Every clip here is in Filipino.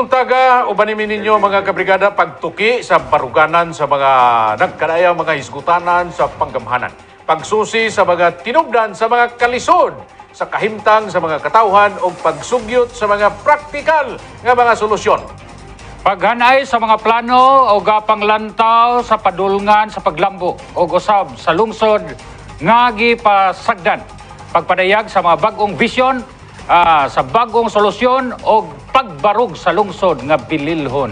buntaga, ubanimin ninyo mga kabrigada pagtuki sa baruganan sa mga nagkadayang mga hisgutanan sa panggamhanan. Pagsusi sa mga tinubdan sa mga kalisod, sa kahimtang sa mga katawhan o pagsugyot sa mga praktikal nga mga solusyon. Paghanay sa mga plano o gapang lantaw sa padulngan sa paglambo o usab sa lungsod nga gipasagdan. Pagpadayag sa mga bagong visyon, sa bagong solusyon o pagbarug sa lungsod nga bililhon.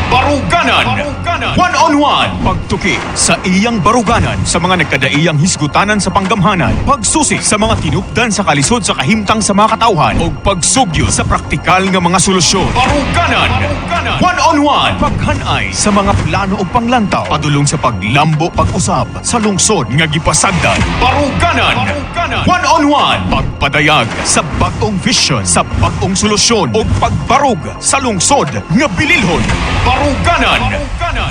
Baruganan! One-on-one! Pagtuki sa iyang baruganan sa mga nagkadaiyang hisgutanan sa panggamhanan, pagsusi sa mga tinupdan sa kalisod sa kahimtang sa mga katawhan, o pagsugyo sa praktikal nga mga solusyon. Baruganan! One-on-one! Paghanay sa mga plano o panglantaw, padulong sa paglambo pag-usab sa lungsod nga gipasagdan. Baruganan! One-on-one! Pagpadayag sa bagong vision, sa bagong solusyon, o pagbarug sa lungsod nga bililhon. Baruganan!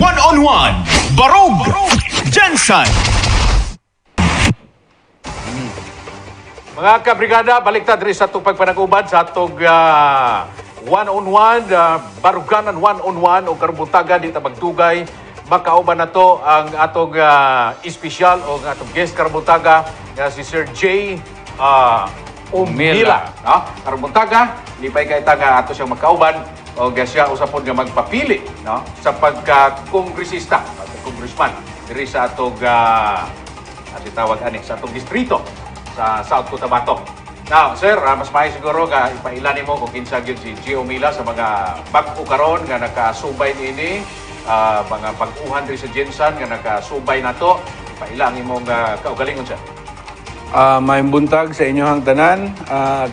One-on-one! Barug! Jensen! Mga kabrigada, baliktad rin sa itong pagpanag-ubad sa itong one-on-one, baruganan one-on-one o karbuntaga di tabagtugay. Makauban na to ang atong espesyal o ang atong guest karbuntaga nga si Sir J. Umila. Karbuntaga, di pa ikay nga ato siyang makauban o siya usapon nga magpapili sa pagka-kongresista, congressman diri sa atong tawag ani sa atong distrito sa South Cotabato. Now, sir, mas maayo siguro nga ipailani mo kung kinsa gyud si Gio Mila sa mga bag-o karon nga nakasubay niini, mga pag-uhan diri sa Jensen nga nakasubay nato. Ipailangi mo nga kaugalingon sir. May buntag sa inyong tanan,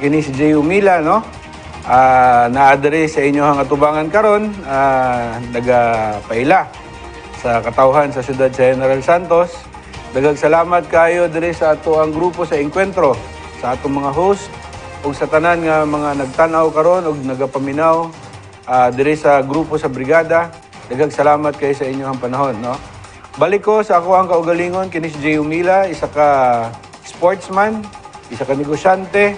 kini si J. Umila, no? Naadere sa inyong atubangan karon, nagapaila sa katawhan sa siyudad sa General Santos. Daghang salamat kayo diri sa ato ang grupo sa Encuentro, sa atong mga host ug sa tanan nga mga nagtan-aw karon ug nagapaminaw diri sa grupo sa brigada. Daghang salamat kayo sa inyong panahon, no? Balik ko sa ako ang kaugalingon kini si J. Umila, isa ka sportsman, isa ka negosyante,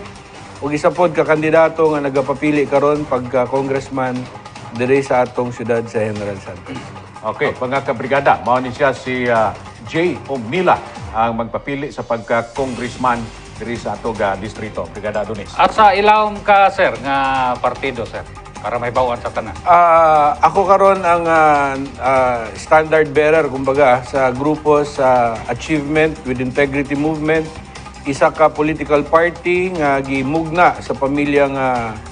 ug isa pod ka kandidato nga nagapapili karon pagka congressman diri sa atong syudad sa General Santos. Okay, mga kabrigada, mao ni siya si J. Umila ang magpapili sa pagka-congressman diri sa atong distrito. Brigada Adonis. At sa ilawom ka, sir, nga partido, sir, para may bawaan sa tanan. Ako karon ang standard bearer kumbaga sa grupo sa Achievement with Integrity Movement, isa ka political party nga gimugna sa pamilyang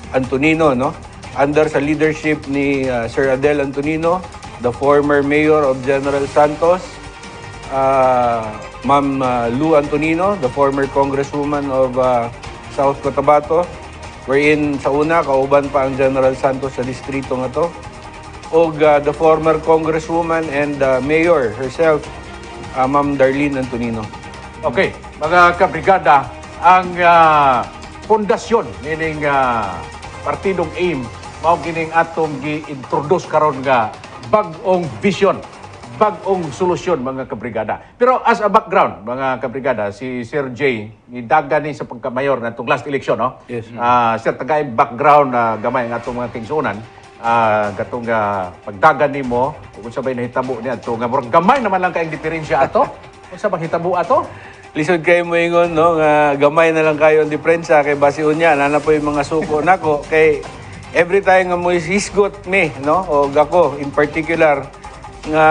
Antonino, no? Under sa leadership ni Sir Adel Antonino, the former mayor of General Santos, Ma'am Lou Antonino, the former congresswoman of South Cotabato, wherein sa una kauban pa ang General Santos sa distrito nga to, og the former congresswoman and mayor herself, Ma'am Darlene Antonino. Okay, mga kabrigada, ang pundasyon nining partidong AIM mao kining atong gi-introduce karon nga bag-ong vision, bag-ong solusyon mga kabrigada. Pero as a background, mga kabrigada, si Sir J, nidaga ni sa pagkamayor na itong last election, no? Yes. Sir, tagay background na gamay ng atong mga tingsunan, gatong pagdagan ni mo, kung sabay nahitabo niya, ito nga murag gamay naman lang kayong diferensya ato. Kung sabay hitabo ato? Lisod kayo mo ingon, no? Nga gamay na lang kayo ang diferensya kay basi unya, nana po yung mga suko nako kay every time nga mo hisgot me, no? O gako in particular, nga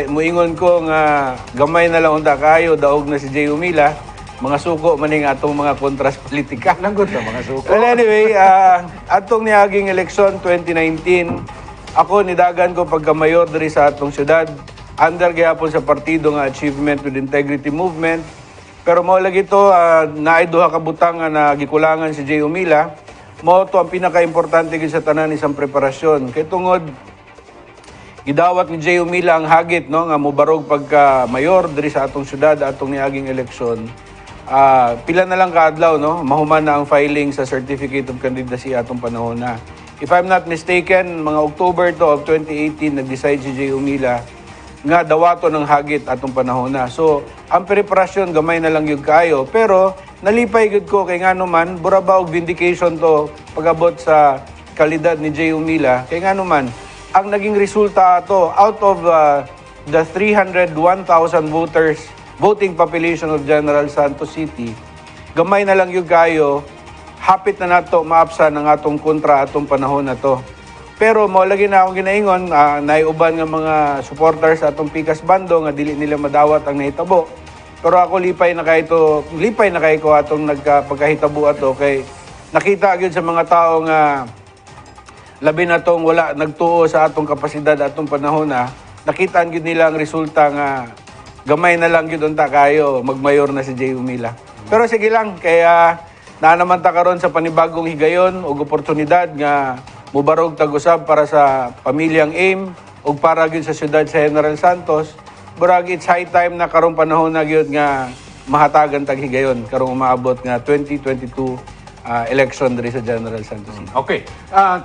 muingon ko nga gamay na lang unta kayo daog na si J. Umila, mga suko maning atong mga kontras politika. Langgot na mga suko. Well, anyway, atong niaging eleksyon 2019, ako nidagan ko pagka-mayor diri sa atong syudad, under gyapon sa partido nga Achievement with Integrity Movement. Pero mao lagi to naay duha ka butang nga nagikulangan si J. Umila. Mao to ang pinaka-importante gid sa tanan isang preparasyon. Kay tungod gidawat ni J. Umila ang hagit, no, nga mobarog pagka mayor diri sa atong syudad atong niaging eleksyon. Pila na lang kaadlaw, no, mahuman na ang filing sa Certificate of Candidacy atong panahon na. If I'm not mistaken, mga October to of 2018 nag-decide si J. Umila nga dawato ng hagit atong panahon na. So, ang preparasyon gamay na lang yung kayo, pero nalipay gud ko kay ngano man burabaw vindication to pagabot sa kalidad ni Jay Umila. Kaya nga naman, ang naging resulta ato, out of the 301,000 voters, voting population of General Santos City, gamay na lang yung kayo, hapit na nato maapsa ng atong kontra atong panahon na to. Pero mo lagi na akong ginaingon, naiuban nga mga supporters sa atong Pikas Bando nga dili nila madawat ang nahitabo. Pero ako lipay na kay ko atong nagpagkahitabo ato kay nakita gyud sa mga tao nga labi na tong wala nagtuo sa atong kapasidad atong panahon na nakita gyud nila ang resulta nga gamay na lang gyud unta kayo magmayor na si Jay Umila. Pero sige lang kaya naanaman ta karon sa panibagong higayon ug oportunidad nga mubarog tag-usab para sa pamilyang AIM ug para gyud sa siyudad sa General Santos. Burag it's high time na karong panahon na gyud nga mahatagan tag higayon karong umaabot nga 2022 election diri sa General Santos City. Okay.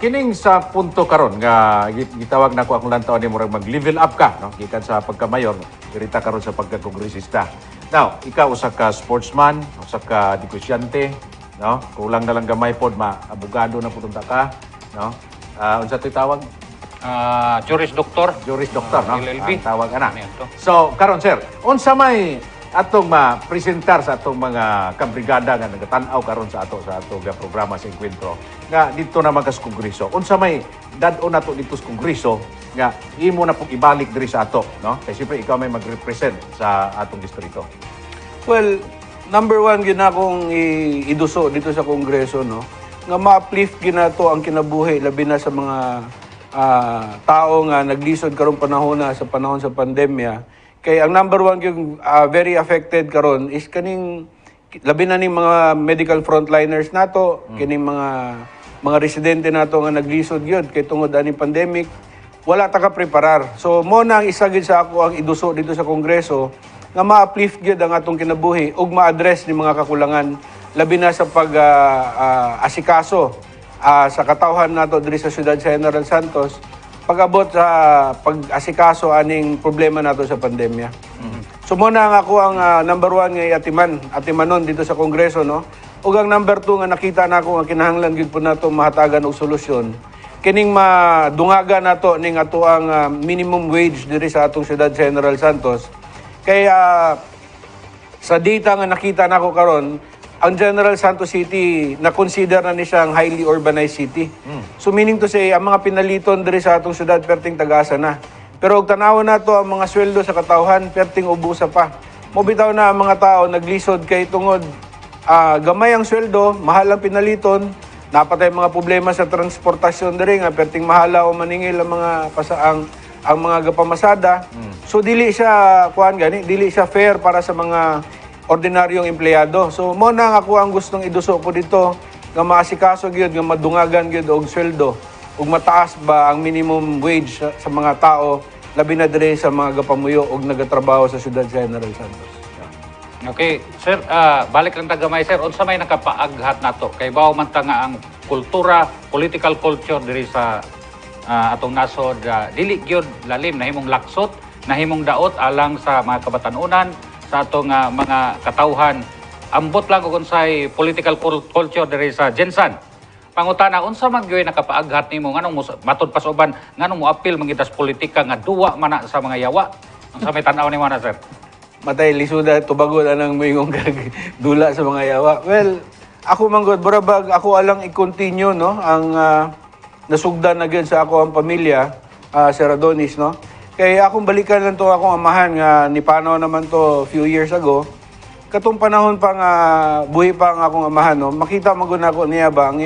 Kining sa punto karon nga gitawag na ko akong lantaw ni murag mag-level up ka, no? Gikan sa pagka-mayor, irita karon sa pagka-kongresista. Now, ikaw usa ka sportsman, usa ka negosyante, no? Kulang na lang gamay pod abogado na pud unta ka, no? Unsa to'y tawag? Juris Doctor. Juris Doctor, no? LLB. Ang tawag ana. Ano yan to? So, karon sir, unsa may atong ma-presentar sa atong mga kabrigada nga nagatanaw karon sa atong programa sa Encuentro nga dito naman kas kongreso. Unsa may dad-on nato dito sa kongreso nga imo na pug ibalik diri sa ato, no? Kay siyempre ikaw may mag-represent sa atong distrito. Well, number one gyud na akong iduso dito sa kongreso no nga ma-uplift gyud nato ang kinabuhi labi na sa mga tao nga naglisod karong panahon na sa panahon sa pandemya. Kay ang number one yung very affected karon is kaning labi na ning mga medical frontliners nato, kining mga residente nato nga naglisod gyud kay tungod ani pandemic, wala ta ka preparar. So mo na ang isa gyud sa ako ang iduso dito sa kongreso nga ma-uplift gyud ang atong kinabuhi ug ma-address ni mga kakulangan labi na sa asikaso sa katawhan nato diri sa siyudad sa General Santos pag-abot sa pag-asikaso aning problema nato sa pandemya. So muna nga ako ang number one nga atimanon dito sa kongreso no. Ug ang number two nga nakita nako nga kinahanglan gyud pud nato mahatagan og solusyon kining madungaga nato ning ato ang minimum wage diri sa atong siyudad sa General Santos. Kaya sa data nga nakita nako karon ang General Santos City na-consider na ni siyang highly urbanized city. So meaning to say, ang mga pinaliton diri sa atong syudad perting tagasa na. Pero og tanawon nato ang mga sweldo sa katawhan perting ubusa pa. Mobitaw na ang mga tao naglisod kay tungod gamay ang sweldo, mahal ang pinaliton, napatay mga problema sa transportasyon diri nga perting mahala o maningil ang mga ang mga gapamasada. So dili siya dili siya fair para sa mga ordinaryong empleyado. So mo na ako ang gustong iduso ko dito nga maasikaso gyud nga madungagan gyud og sweldo ug mataas ba ang minimum wage sa mga tao labi na diri sa mga gapamuyo og nagatrabaho sa siyudad sa General Santos. Okay, sir, balik lang tagamay sir, unsa may nakapaaghat nato kay bawo man ta nga ang kultura, political culture diri sa atong nasod dili gyud lalim nahimong laksot, nahimong daot alang sa mga kabatanunan sa atong mga katawhan. Ambot lang kung unsay political culture diri sa Jensan. Pangutana, unsa man gyud nakapaaghat nimo nganong matud pas uban nganong mo apil mangitas politika nga duwa man na sa mga yawa? Unsa may tan-aw nimo na sir? Matay lisuda tubagon anang moingong dula sa mga yawa. Well, ako manggod barabag ako alang i-continue no ang nasugdan na gyud sa ako ang pamilya Sir Adonis no. Kay akong balikan lang to akong amahan nga nipanaw naman to few years ago. Katong panahon pa nga buhi pa ang akong amahan no, makita magud nako niya ba ang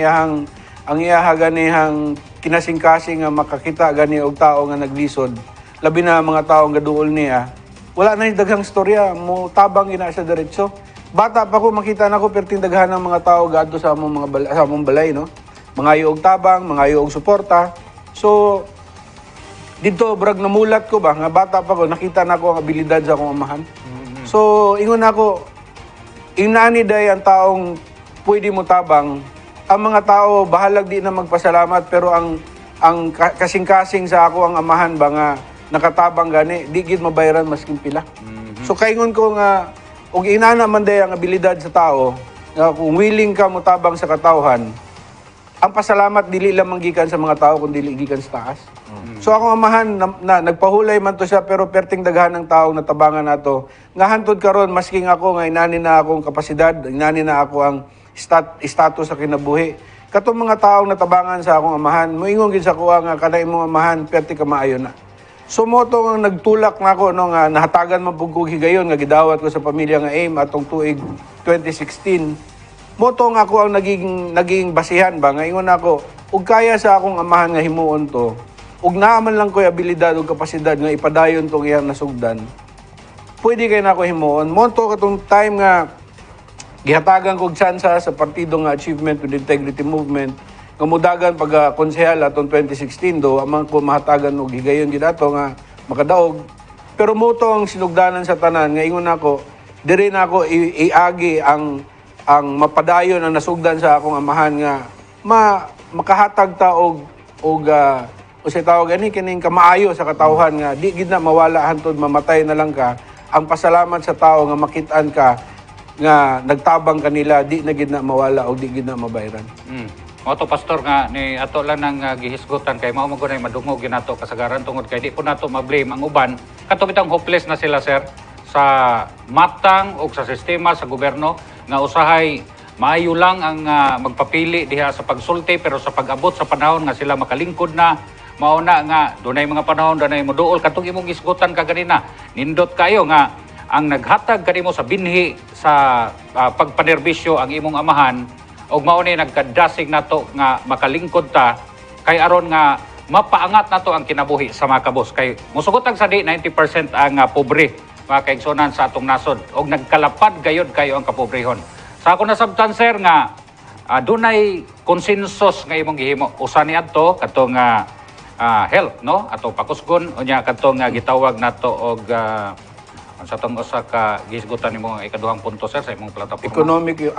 iyaha ganihang kinasing-kasing nga makakita gani og tao nga naglisod. Labi na mga tao nga duol niya. Wala na ni daghang storya, mo tabang ina sa diretso. Bata pa ko makita nako perting daghan ng mga tao gadto sa among balay no. Mangayo og tabang, mangayo og suporta. So dito brag namulat ko ba nga bata pa ko nakita nako ang abilidad sa akong amahan. So ingon ako inani day ang taong pwede mo tabang. Ang mga tao bahalag di na magpasalamat pero ang kasing-kasing sa ako ang amahan ba nga nakatabang gani di gid mabayaran maskin pila. So kaingon ko nga og inana man day ang abilidad sa tao nga kung willing ka mo tabang sa katawhan ang pasalamat dili lamang gikan sa mga tao kundi dili gikan sa taas. So akong amahan na nagpahulay man to siya pero perting daghan ng taong natabangan nato. Nga hantod karon masking ako nga inani na akong kapasidad, inani na ako ang status sa kinabuhi. Katong mga taong natabangan sa akong amahan, moingon gid sa kuha nga kana imong amahan perti ka maayo na. So mo to nga nagtulak nako no nga nahatagan man pug kog higayon nga gidawat ko sa pamilya nga AIM atong tuig 2016. Moto nga ako ang naging basihan ba nga ingon ako ug kaya sa akong amahan nga himuon to ug naaman lang ko'y abilidad ug kapasidad nga ipadayon tong iyang nasugdan pwede kay nako himuon monto katong time nga gihatagan kog tsansa sa partido nga Achievement with Integrity Movement nga mudagan pag konsehal atong 2016 do amang ko mahatagan og higayon gid ato nga makadaog pero moto ang sinugdanan sa tanan nga ingon ako diri na ako iagi ang mapadayon ang nasugdan sa akong amahan nga makahatag ta og usay tawag ani kining kamaayo sa katawhan nga di gid na mawala hantod mamatay na lang ka ang pasalamat sa tao nga makit-an ka nga nagtabang kanila di na gid na mawala o di gid na mabayran. Moto pastor nga ni ato lang nang gihisgutan kay mao magunay madungog ginato kasagaran tungod kay di po nato ma-blame ang uban kato bitang hopeless na sila sir sa matang o sa sistema sa gobyerno nga usahay maayo lang ang magpapili diha sa pagsulti pero sa pag-abot sa panahon nga sila makalingkod na mauna nga dunay mga panahon dunay moduol katong imong isgutan ka ganina nindot kayo nga ang naghatag kanimo sa binhi sa pagpanerbisyo ang imong amahan og mao ni nagkadasig nato nga makalingkod ta kay aron nga mapaangat nato ang kinabuhi sa mga kabos kay musugot sa di 90% ang pobre mga kaigsunan sa atong nasod og nagkalapad gayod kayo ang kapobrehon. Sa ako nasabtan sir nga dunay konsensus nga imong gihimo usa niadto katong health no ato pakusgon unya katong gitawag nato og sa tong usa ka gihisgutan nimo ikaduhang punto sir sa imong plataporma. Economic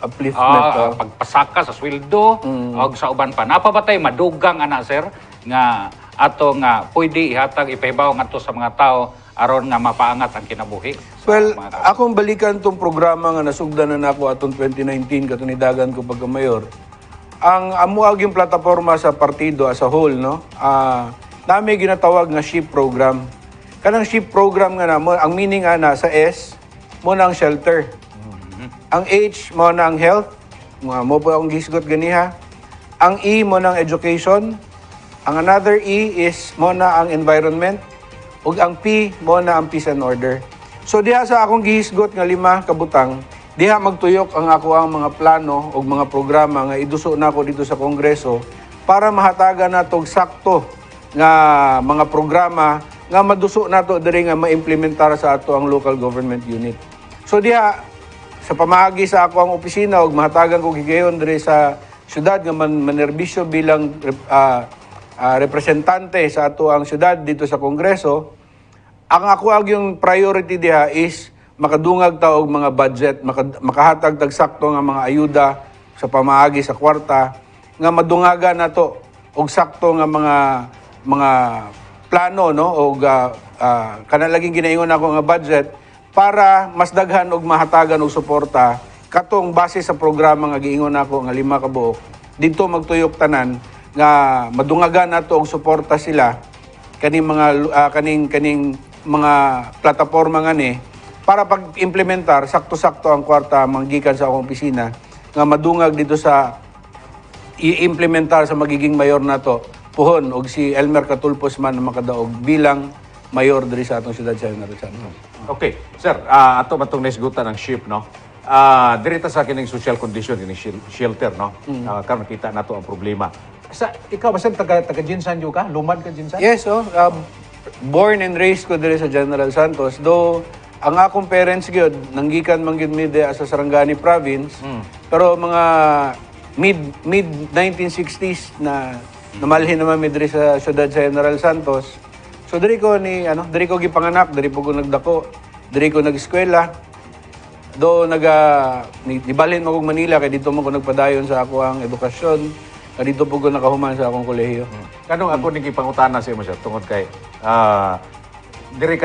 upliftment pagpasaka sa sweldo og sa uban pa napabatay madugang ana sir nga ato nga pwede ihatag ipahibaw ngadto sa mga tao aron nga mapaangat ang kinabuhi. Well, akong balikan tong programa nga nasugdan na nako atong 2019 katong nidagan ko pagka mayor. Ang amuag yung plataporma sa partido as a whole no. Nami ginatawag nga SHIP program. Kanang SHIP program nga namo ang meaning ana sa S mo na ang shelter. Ang H mo na ang health. Mo po ang gisgot ganiha. Ang E mo na ang education. Ang another E is mo na ang environment. Ug ang P mo na ang peace and order. So diha sa akong gihisgot nga 5 kabutang, diha magtuyok ang ako ang mga plano ug mga programa nga iduso nako dito sa Kongreso para mahatagan nato og sakto nga mga programa nga maduso nato diri nga maimplementar sa ato ang local government unit. So diha sa pamaagi sa ako ang opisina ug mahatagan ko gigayon diri sa syudad nga manerbisyo bilang representante sa ato ang syudad dito sa Kongreso, ang ako yung priority diha is makadungag ta og mga budget, makahatag tag sakto nga mga ayuda sa pamaagi sa kwarta nga madungagan nato og sakto nga mga plano no og kana laging ginaingon ako nga budget para mas daghan og mahatagan og suporta katong base sa programa nga giingon nako nga 5 ka buok didto magtuyok tanan nga madungagan nato og suporta sila kaning mga kaning mga plataporma nga ni para pag-implementar sakto-sakto ang kwarta manggikan sa akong opisina nga madungag dito sa i-implementar sa magiging mayor nato puhon og si Elmer Catulpos man na makadaog bilang mayor diri sa atong siyudad sa General Santos. Okay, sir, ato matong naisgutan ng SHIP no. Direta sa kining social condition kining shelter no. Karon kita nato ang problema. Sa ikaw basen taga Jinsan yo ka? Lumad ka Jinsan? Yes, born and raised ko diri sa General Santos. Though ang akong parents gyud nanggikan man gyud mi sa Sarangani province. Pero mga mid 1960s na namalhin naman mi diri sa siyudad sa General Santos. So diri ko gipanganak, diri po ko nagdako, diri ko nag-eskwela. Do nibalhin mo kog Manila kay dito mo ko nagpadayon sa ako ang edukasyon. Dito po ko nakahuman sa akong kolehiyo. Kanong ako ning ipangutana sa imo siya tungod kay diri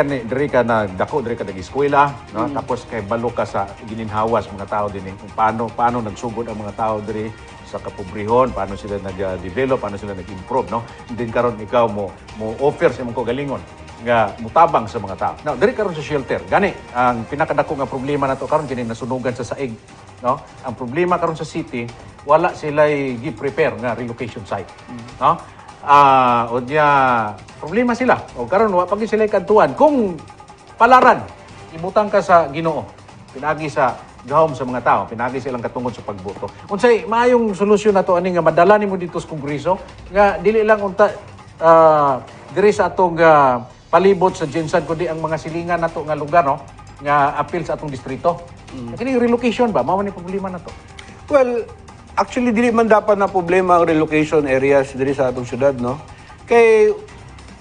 ka na dako, diri ka nag-eskwela, no? Tapos kay balo ka sa gininhawas mga tao dinhi kung paano nagsugod ang mga tao diri sa kapobrehon, paano sila nag-develop, paano sila nag-improve, no? And then karon ikaw mo offer sa imong kagalingon nga mutabang sa mga tao. Now, diri karon sa shelter. Gani ang pinakadako nga problema nato karon kini nasunugan sa saig, no? Ang problema karon sa city, wala sila gi-prepare nga relocation site, no? O niya, problema sila. O karon wa pag sila kantuan kung palaran imutang ka sa Ginoo. Pinagi sa gahom sa mga tao, pinagi silang katungod sa pagboto. Unsay maayong solusyon nato ani nga madala nimo dito sa Kongreso nga dili lang unta diri sa atong palibot sa Jensan kundi ang mga silingan nato nga lugar, no, nga apil sa atong distrito. Kini relocation ba mao man ni problema nato? Well, actually, dili man dapat na problema ang relocation areas diri sa atong syudad, no? Kay,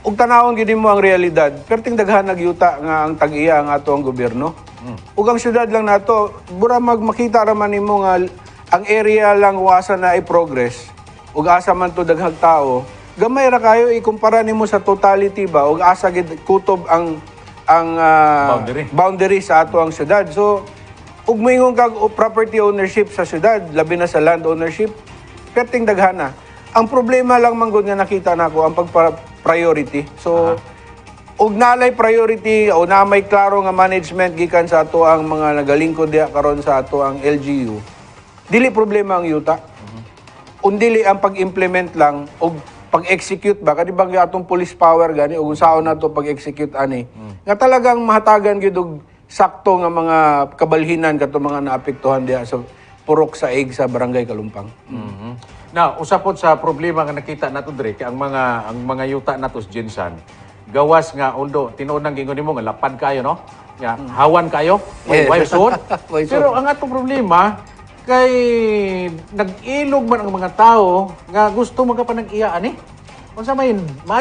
ug tanawon gid mo ang realidad, perting daghan nagyuta nga ang tag-iya ang ato ang gobyerno. Ug ang syudad lang nato, bura makita raman nimo nga ang area lang wasa na i-progress, ug asa man to daghang tao, gamay ra kayo ikumpara nimo sa totality ba, ug asa gid kutob ang boundary sa ato ang syudad. So, ug moingon kag property ownership sa syudad, labi na sa land ownership, perting daghana. Ang problema lang manggod nga nakita nako ang pagpa-priority. So, ug nalay priority o na may klaro nga management gikan sa ato ang mga nagalingkod diha karon sa ato ang LGU. Dili problema ang yuta. Undili ang pag-implement lang o pag-execute ba kadi bang atong police power gani ug unsaon nato pag-execute ani. Nga talagang mahatagan gyud og sakto nga mga kabalhinan kato mga naapektuhan diha sa purok sa ig sa barangay Kalumpang. Now, usapod sa problema nga nakita nato diri kay ang mga yuta nato sa Jensan gawas nga although tinuod nang gingon nimo nga lapad kayo, no? Nga hawan kayo, way suod. Pero ang atong problema kay nag-ilog man ang mga tao nga gusto magapanag-iya ani. Unsa may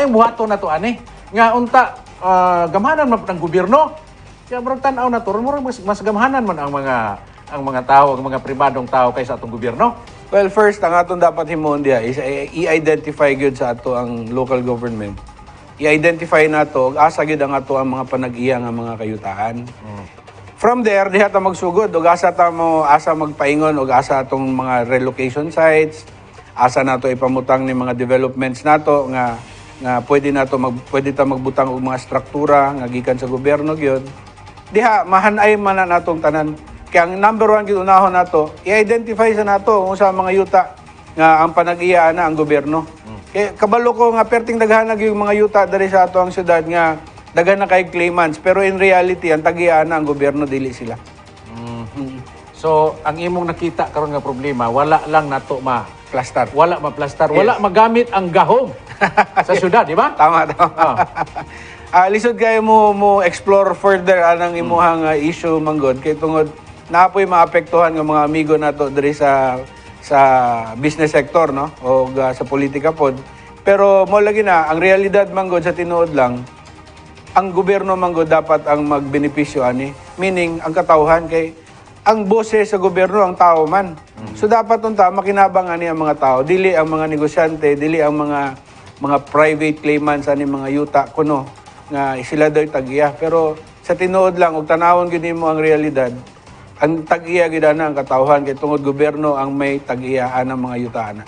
buhaton nato ani nga unta gamhanan man ang gobyerno. Kaya murag tan-aw na to, murag mas gamhanan man ang mga tao, ang mga pribadong tao kaysa atong gobyerno. Well, first, ang atong dapat himon diha is i-identify gyud sa ato ang local government. I-identify nato asa gyud ang ato ang mga panag-iya nga mga kayutaan. From there, diha ta magsugod og asa magpaingon og asa atong mga relocation sites, asa nato ipamutang ni mga developments nato nga pwede ta magbutang og mga struktura nga gikan sa gobyerno gyud. Diha mahanay man na natong tanan. Kaya ang number one gyud unahon nato, i-identify sa nato unsa mga yuta nga ang panag-iya na ang gobyerno. Kaya kabalo ko nga perting daghan na yung mga yuta diri sa ato ang syudad nga daghan na kay claimants pero in reality ang tag-iya na ang gobyerno dili sila. So, ang imong nakita karon nga problema, wala lang nato Plastar. wala maplastar, wala magamit ang gahom sa syudad, di ba? Tama. Lisod kayo mo explore further anang imuhang issue manggod kay tungod naapoy maapektuhan ng mga amigo nato diri sa business sector, no, o sa politika pod. Pero mo lagi na ang realidad manggod sa tinuod lang ang gobyerno manggod dapat ang magbenepisyo ani, meaning ang katawhan kay ang boses sa gobyerno ang tao man. So dapat unta makinabang ani ang mga tao, dili ang mga negosyante, dili ang mga private claimants ani mga yuta kuno nga sila daw tag-iya. Pero sa tinuod lang ug tanawon gyud nimo ang realidad, ang tag-iya gyud ana ang katawhan kay tungod gobyerno ang may tag-iyaan ang mga yuta ana.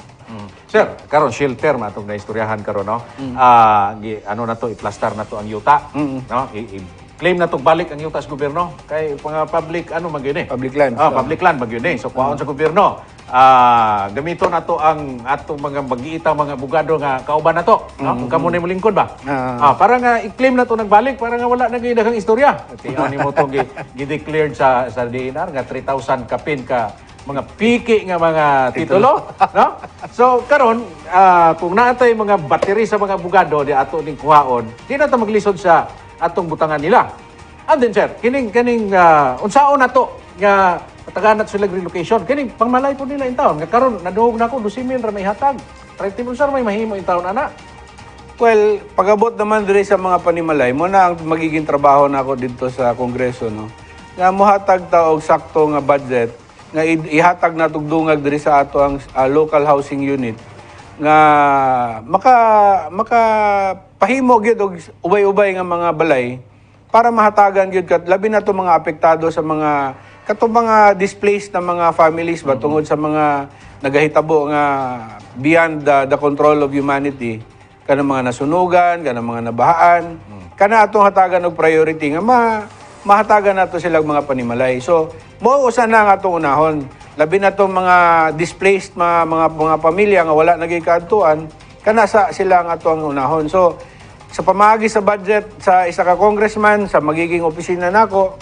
Sir, karon shelter matong naistoryahan karon, no. Ano na to, iplastar na to ang yuta, no. Claim na to balik ang yuta sa gobyerno kay mga public Public land. Public land magyud so kuhaon sa gobyerno. Gamito na to ang atong mga magiitang mga abogado nga kauban na to, no? Kung kamo ni molingkod ba? Para nga i-claim na to nagbalik para nga wala na gyud daghang istorya. Tiyan nimo to gi-declared sa DNR nga 3,000 kapin ka mga piki nga mga titulo, no? So karon kung naatay mga battery sa mga abogado di ato ning kuhaon, di na ta maglisod sa atong butangan nila. And then sir, kining unsaon nato nga pataganat sila relocation, kining pangmalay po nila in taon nga karon naduhog na ko 12,000 ra may hatag. 30,000 sir may mahimo in taon ana. Well, pag-abot naman diri sa mga panimalay, mo na ang magiging trabaho nako dito sa Kongreso, no. Nga mohatag ta og sakto nga budget nga ihatag na tugdungag diri sa ato ang local housing unit nga maka pahimo gyud og ubay-ubay nga mga balay para mahatagan gyud kat labi na to mga apektado sa mga katong mga displaced na mga families ba tungod sa mga nagahitabo nga beyond the control of humanity, kanang mga nasunugan, kanang mga nabahaan, kana atong hatagan og priority nga mahatagan nato silang mga panimalay. So mo usa na nga atong unahon, labi na tong mga displaced mga pamilya nga wala nagikaadtuan, kana sa sila nga ato ang unahon. So sa pamaagi sa budget sa isa ka congressman sa magiging opisina nako,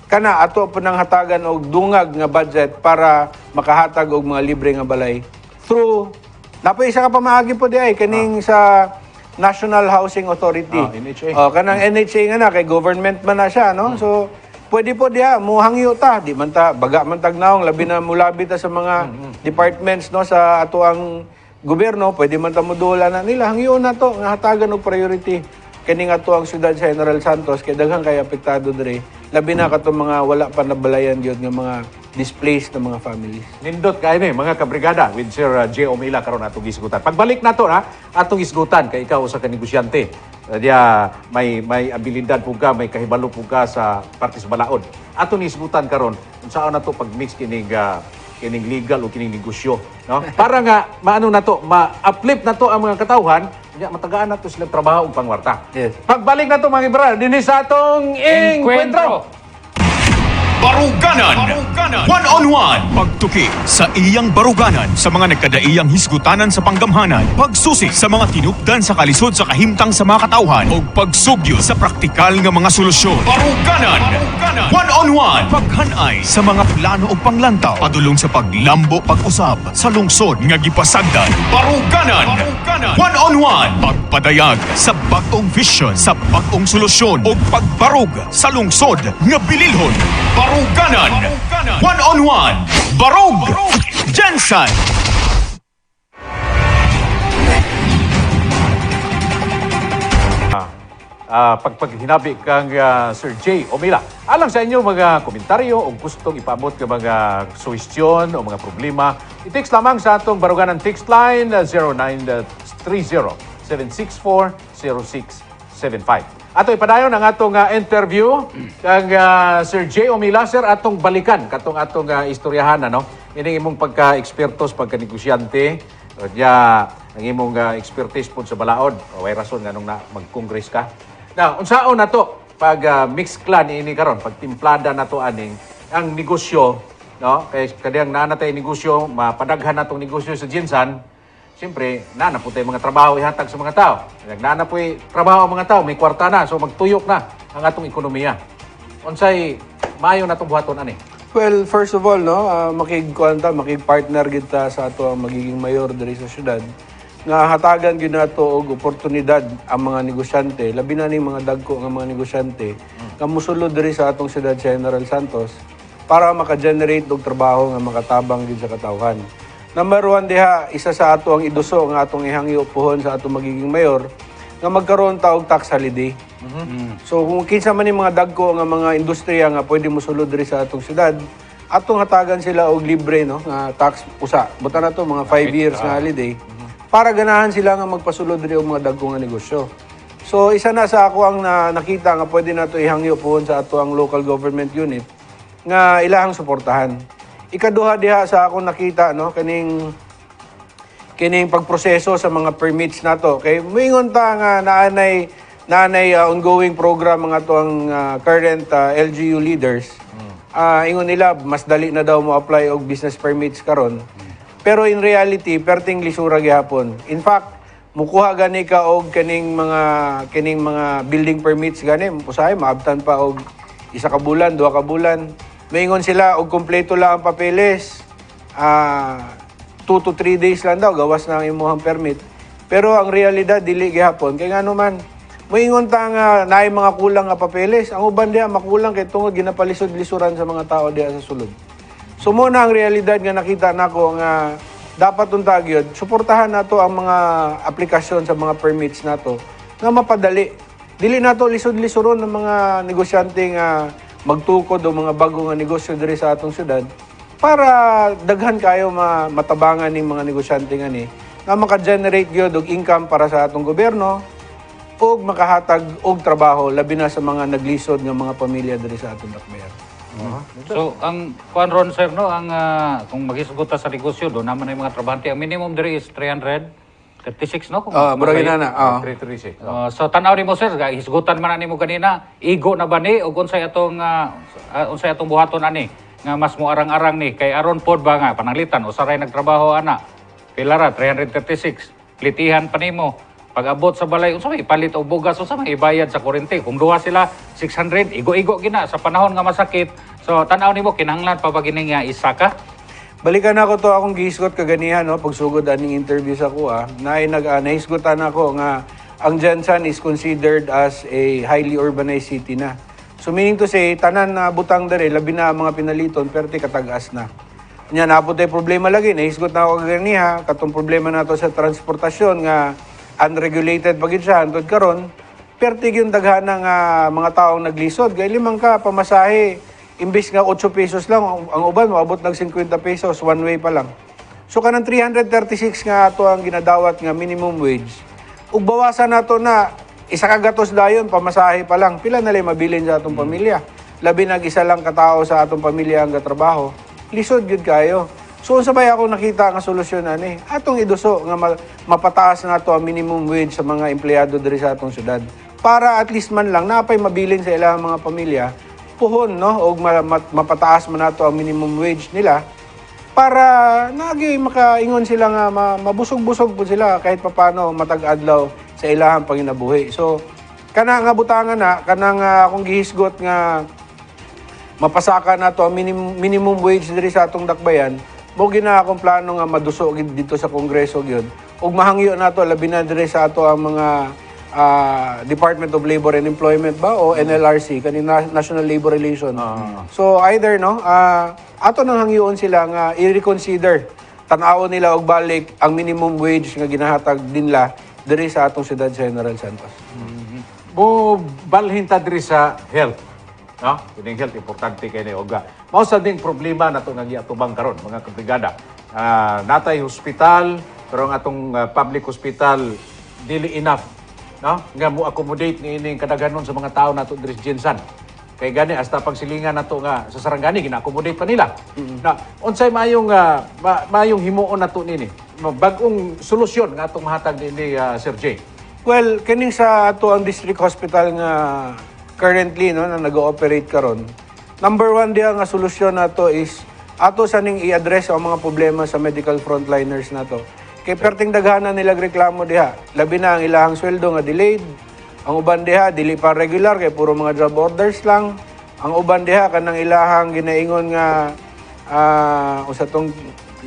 kana ato po nang hatagan og dungag nga budget para makahatag og mga libre nga balay through napoy isa ka pamaagi po di ay kaning sa National Housing Authority. NHA. Kanang NHA nga na kay government man na siya, no? So pwede po diha muhangyo ta, di man ta baga man tagnaong labi na mulabi ta sa mga departments no sa ato ang gobyerno, pwede man ta modula na nila hangyo na to nga hatagan og priority kini nga to ang siyudad sa General Santos kay daghang kay apektado dire labi na kato mga wala pa nabalayan gyud nga mga displaced na mga families. Nindot kayo ni mga kabrigada with Sir J. Omila karon atong isgutan. Pagbalik nato na atong isgutan kay ikaw usa ka negosyante. Dia may abilidad po ka, may kahibalo po ka sa parte sa balaod. Atong isgutan karon unsaon nato pag mix kining legal o kining negosyo, no? Para nga maano na to, ma-uplift na to ang mga katawhan, nya matagaan na to silang trabaho ug pangwarta. Yes. Pagbalik na to mga ibra, dinhi sa atong encuentro. Baruganan. One-on-one. Pagtuki sa iyang baruganan sa mga nagkadaiyang hisgutanan sa panggamhanan. Pagsusi sa mga tinupdan sa kalisod sa kahimtang sa mga katawhan. O pagsugyo sa praktikal nga mga solusyon. Baruganan. One-on-one. Paghanay sa mga plano o panglantaw. Padulong sa paglambo pag-usab sa lungsod nga gipasagdan. Baruganan. One-on-one. Pagpadayag sa bagong vision sa bagong solusyon o pagbarug sa lungsod nga bililhon. Baruganan. One-on-one. Barug. Jensen. Pagpaghinabi kang Sir J. Omila. Alang sa inyo mga komentaryo o gustong ipaabot ng mga suwestyon o mga problema, i-text lamang sa atong baruganan text line 0930-764-0675. Ato ipadayon ang atong interview kang Sir J. Omila. Sir, atong balikan katong atong istoryahan, ano? Ining imong pagka-ekspertos, pagka-negosyante, ang imong expertise po sa balaod. O may rason nga nung mag-congress ka. Now, unsaon na to pag mixed clan ini karon, pag timplada na to aning ang negosyo, no? Kay kadiyang naa natay negosyo, mapadaghan natong negosyo sa Jinsan. Siyempre, na po tayo mga trabaho ihatag sa mga tao. Na po trabaho ang mga tao, may kwarta na, so magtuyok na ang atong ekonomiya. Unsay maayo na itong buhaton, ani? Well, first of all, no, makig-partner kita sa ato ang magiging mayor diri sa syudad. Nga hatagan gyud nato og oportunidad ang mga negosyante, labi na ning mga dagko nga mga negosyante nga mosulod diri sa atong syudad sa General Santos para maka-generate og trabaho nga makatabang gyud sa katawhan. Number one diha, isa sa ato ang iduso nga atong ihangyo pohon sa atong magiging mayor nga magkaroon ta og tax holiday. So kung kinsa man yung mga dagko nga mga industriya nga pwede mosulod diri sa atong syudad, atong hatagan sila og libre, no, nga tax usa. Buta na to mga 5 years nga holiday para ganahan sila nga magpasulod diri og mga dagko nga negosyo. So isa na sa ako ang nakita nga pwede nato ihangyo pohon sa ato ang local government unit nga ilahang suportahan. Ikaduha diha sa akong nakita, no, kining pagproseso sa mga permits nato. Kay moingon ta nga naanay ongoing program mga to ang current LGU leaders. Ingon nila mas dali na daw mo apply og business permits karon. Pero in reality perting lisura gyapon. In fact, mukuha gani ka og kining mga building permits gani usahay maabtan pa og isa ka bulan, 2 ka bulan. Maingon sila og kumpleto lang ang papeles. 2 to 3 days lang daw gawas na ang imong permit. Pero ang realidad dili gihapon kay ngano man moingon ta nga naay mga kulang nga papeles. Ang uban diha makulang kay tungod ginapalisod-lisuran sa mga tao diha sa sulod. So mo na ang realidad nga nakita nako nga dapat unta gyud suportahan nato ang mga aplikasyon sa mga permits nato nga mapadali. Dili nato lisod-lisuron ng mga negosyante nga magtukod o mga bago nga negosyo diri sa atong syudad para daghan kayo matabangan ning mga negosyante nga ni nga maka-generate gyud og income para sa atong gobyerno, og makahatag og trabaho labi na sa mga naglisod nga mga pamilya diri sa atong dakbayan. So, ang kuan ron, sir, no, ang kung maghisgot ta sa negosyo, doon naman ay mga trabahante. Ang minimum diri is 336, no? Kung Murag masaya. na. 336. So, tanaw nimo, sir, hisgutan man nimo kanina, igo na ba ni, o unsay atong buhaton ani, nga mas mo arang-arang ni, kay aron pod ba nga, pananglitan, o saray nagtrabaho, ana, pilara, 336, plitihan pa nimo, pag-abot sa balay, unsa may ipalit o bugas, unsa may ibayad sa kurente. Kung duha sila, 600, igo-igo gina sa panahon nga masakit. So, tanaw nimo, kinahanglan pa ba gini nga isa ka? Balikan ako to akong gihisgot kaganihan no pagsugod aning interview sa kuha na nahisgotan ako nga ang Jensan is considered as a highly urbanized city na. So meaning to say tanan na butang dere labi na ang mga pinaliton perti katag-as na. Nya napod tay problema lagi nahisgot na ako kaganiha katong problema nato sa transportasyon nga unregulated pagid siya antod karon perti gyud daghan nga mga taong naglisod kay limang ka pamasahe. Imbis nga 8 pesos lang, ang uban maabot ng 50 pesos, one way pa lang. So kanang 336 nga ato ang ginadawat nga minimum wage. Ug bawasan nato na isa ka gatos dayon pamasahe pa lang. Pila na lay mabilin sa atong pamilya. Labi nag isa lang katao sa atong pamilya ang gatrabaho. Lisod gyud kayo. So sabay ako nakita nga solusyon ani. Atong iduso nga mapataas nato ang minimum wage sa mga empleyado diri sa atong syudad. Para at least man lang napay mabilin sa ilang mga pamilya puhon no og mapataas man nato ang minimum wage nila para nagi makaingon sila nga mabusog-busog po sila kahit papaano matag adlaw sa ilahang panginabuhi. So kana nga butangan na kanang akong gihisgot nga mapasaka nato ang minimum wage diri sa atong dakbayan mo gina akong plano nga maduso dito sa kongreso gyud ug mahangyo nato labi na diri sa ato ang mga Department of Labor and Employment ba o NLRC kanina National Labor Relations. So either no ato nang hangyoon sila nga i-reconsider tan-awon nila og balik ang minimum wage nga ginahatag dinla diri sa atong Ciudad General Santos. Mo balhin ta diri sa health. No? Kining health importante kay ni Oga. Mao sa ding problema nato nga giatubang karon mga kabrigada. Natay hospital pero ang atong public hospital dili enough no nga mo accommodate ni ining kadaghanon sa mga tao nato diri sa Jensan kay gani hasta pagsilingan nato nga sa Sarangani gina-accommodate pa nila na unsay mayong himuon nato nini bag-ong solusyon nga atong mahatag ni Sir Jay. Well, kining sa ato ang district hospital nga currently no na nag-ooperate karon. Number one diha nga solusyon nato is ato sa ning i-address ang mga problema sa medical frontliners nato. Kay perting daghanan nila reklamo diha. Labi na ang ilahang sweldo nga delayed. Ang uban diha dili pa regular kay puro mga job orders lang. Ang uban diha kanang ilahang ginaingon nga usa tong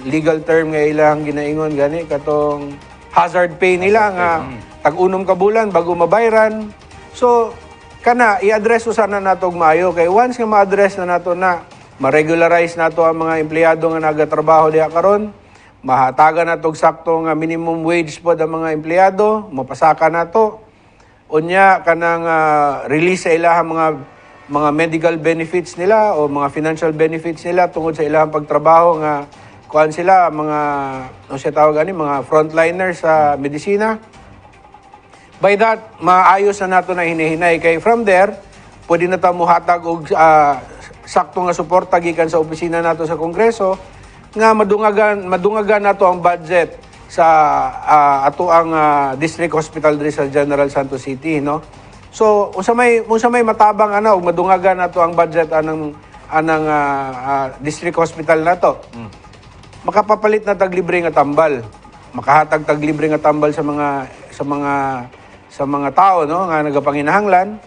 legal term nga ilahang ginaingon gani katong hazard pay nila nga tag-unom ka bulan bago mabayran. So kana i-address usana nato og maayo kay once nga ma-address na nato na ma-regularize nato ang mga empleyado nga nagatrabaho diha karon. Mahatagan na itong sakto nga minimum wage po ang mga empleyado, mapasaka na to. Unya, kanang release sa ilahang mga medical benefits nila o mga financial benefits nila tungod sa ilahang pagtrabaho nga kuan sila, mga, ano siya tawag ani, mga frontliners sa medisina. By that, maayos na nato na hinihinay. Kay from there, pwede na tayo muhatag og sakto nga suporta gikan sa opisina nato sa Kongreso nga madungagan nato ang budget sa ato ang district hospital diri sa General Santos City no. So unsa may matabang ana ug madungagan nato ang budget anang district hospital nato. Makapapalit na tag libre nga tambal. Makahatag tag libre nga tambal sa mga tao no nga nagapanginahanglan.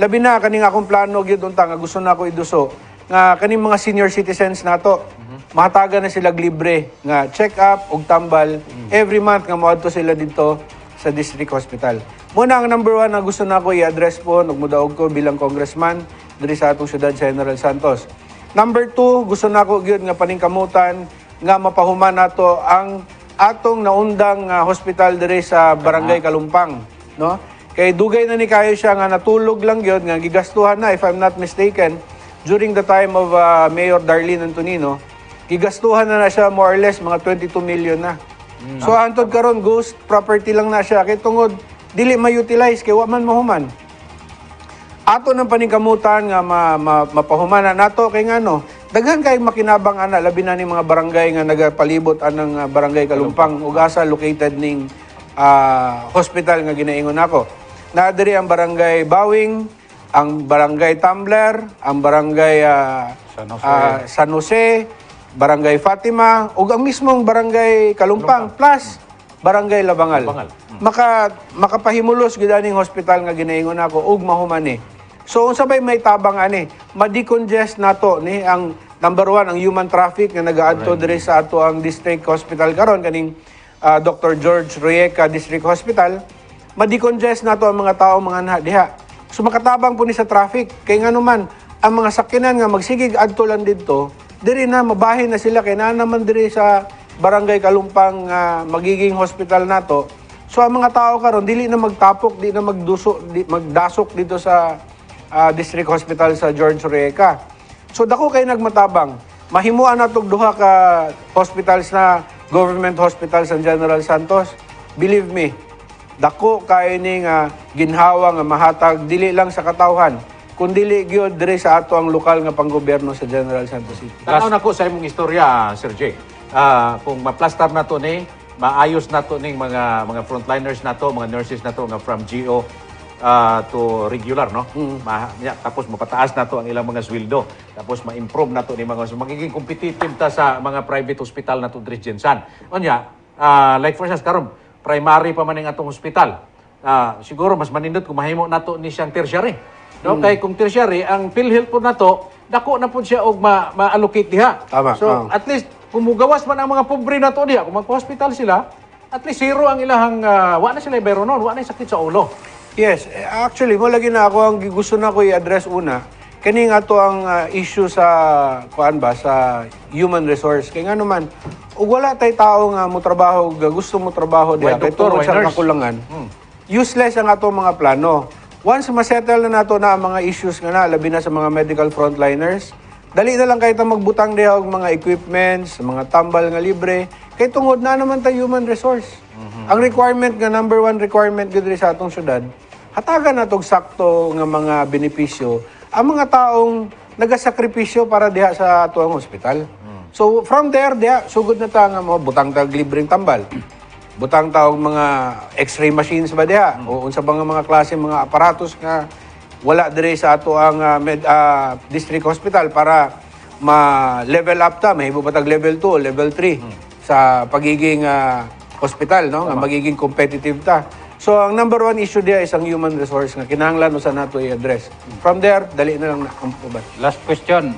Labi na kaning akong plano gyud unta nga gusto nako iduso nga kaning mga senior citizens nato. Mahatagan na sila libre nga check-up ug tambal every month nga moadto sila dito sa district hospital. Muna ang number one na gusto nako i-address po ug mudaog ko bilang congressman diri sa atong Ciudad General Santos. Number two, gusto nako gyud nga paningkamutan nga mapahuman nato ang atong naundang hospital diri sa Barangay Kalumpang, no? Kay dugay na ni kayo siya nga natulog lang gyud nga gigastuhan na if I'm not mistaken during the time of Mayor Darlene Antonino. Gigastuhan na siya more or less mga 22 million na. So antod karon ghost property lang na siya kay tungod dili ma-utilize kay wa man mahuman. Ato ng paningkamutan nga mapahumanan nato kay ngano daghan kay makinabang ana labi na ni mga barangay nga nagapalibot anang barangay Kalumpang ug asa located ning hospital nga ginaingon nako. Na diri ang barangay Bawing, ang barangay Tumbler, ang barangay San Jose, barangay Fatima ug ang mismong barangay Kalumpang plus barangay Labangal. Makapahimulos gid aning hospital nga ginaingon nako ug mahuman. So unsa bay may tabang ani, ma-decongest nato ni ang number one ang human traffic nga nagaadto diri sa ato ang district hospital karon kaning Dr. George Royeca District Hospital, ma-decongest nato ang mga tao mga diha. So makatabang po ni sa traffic kay ngano man ang mga sakyanan nga magsigig adto lang didto, diri na mabahin na sila kay naa naman diri sa barangay Kalumpang magiging hospital nato. So ang mga tao karon dili na magtapok, di na magdasok dito sa District Hospital sa George Royeca. So dako kay nagmatabang. Mahimuan natog duha ka hospitals na government hospitals sa General Santos. Believe me, dako kay ning ginhawa nga mahatag dili lang sa katawhan, kundi gyud diri sa ato ang lokal nga panggobyerno sa General Santos City. Tanaw na ko sa imong istorya, Sir Jay. Kung ma-plaster na to ni, maayos na to ning mga frontliners na to, mga nurses na to nga from GO to regular, no? Tapos mapataas na to ang ilang mga sweldo. Tapos ma-improve na to ni mga magiging competitive ta sa mga private hospital na to diri Jensan. Unya, like for instance karon primary pa man ning atong hospital. Siguro mas manindot kung mahimo nato ni siyang tertiary. No? Kay kung tertiary ang PhilHealth po nato, dako na po siya og ma-allocate diha. Tama. So at least kung mugawas man ang mga pobre nato diha, kung magpa-hospital sila, at least zero ang ilahang wa na sila ibero noon, wa na sakit sa ulo. Yes, actually mo lagi na ako ang gusto na ko i-address una kani nga to ang issue sa kuan ba sa human resource kay ngano man ug wala tay tao nga mo trabaho gusto mo trabaho diha kay tungod sa kakulangan. Useless ang ato mga plano. Once ma-settle na nato na ang mga issues nga na labi na sa mga medical frontliners, dali na lang kay ta magbutang diha og mga equipments, mga tambal nga libre kay tungod na naman ta human resource. Ang requirement nga number one requirement gid sa atong syudad, hatagan natog sakto nga mga benepisyo ang mga taong nagasakripisyo para diha sa ato ang hospital. So from there diha sugod na ta nga mo butang tag libreng tambal. Butang ta og mga X-ray machines ba diha o unsa bang mga klase mga aparatos nga wala diri sa ato ang district hospital para ma-level up ta, mahibo pa tag level 2, level 3 sa pagiging hospital, no? Nga magiging competitive ta. So, ang number one issue diya is ang human resource nga kinahanglan usa nato i-address. From there, dali na lang na ang uban. Last question,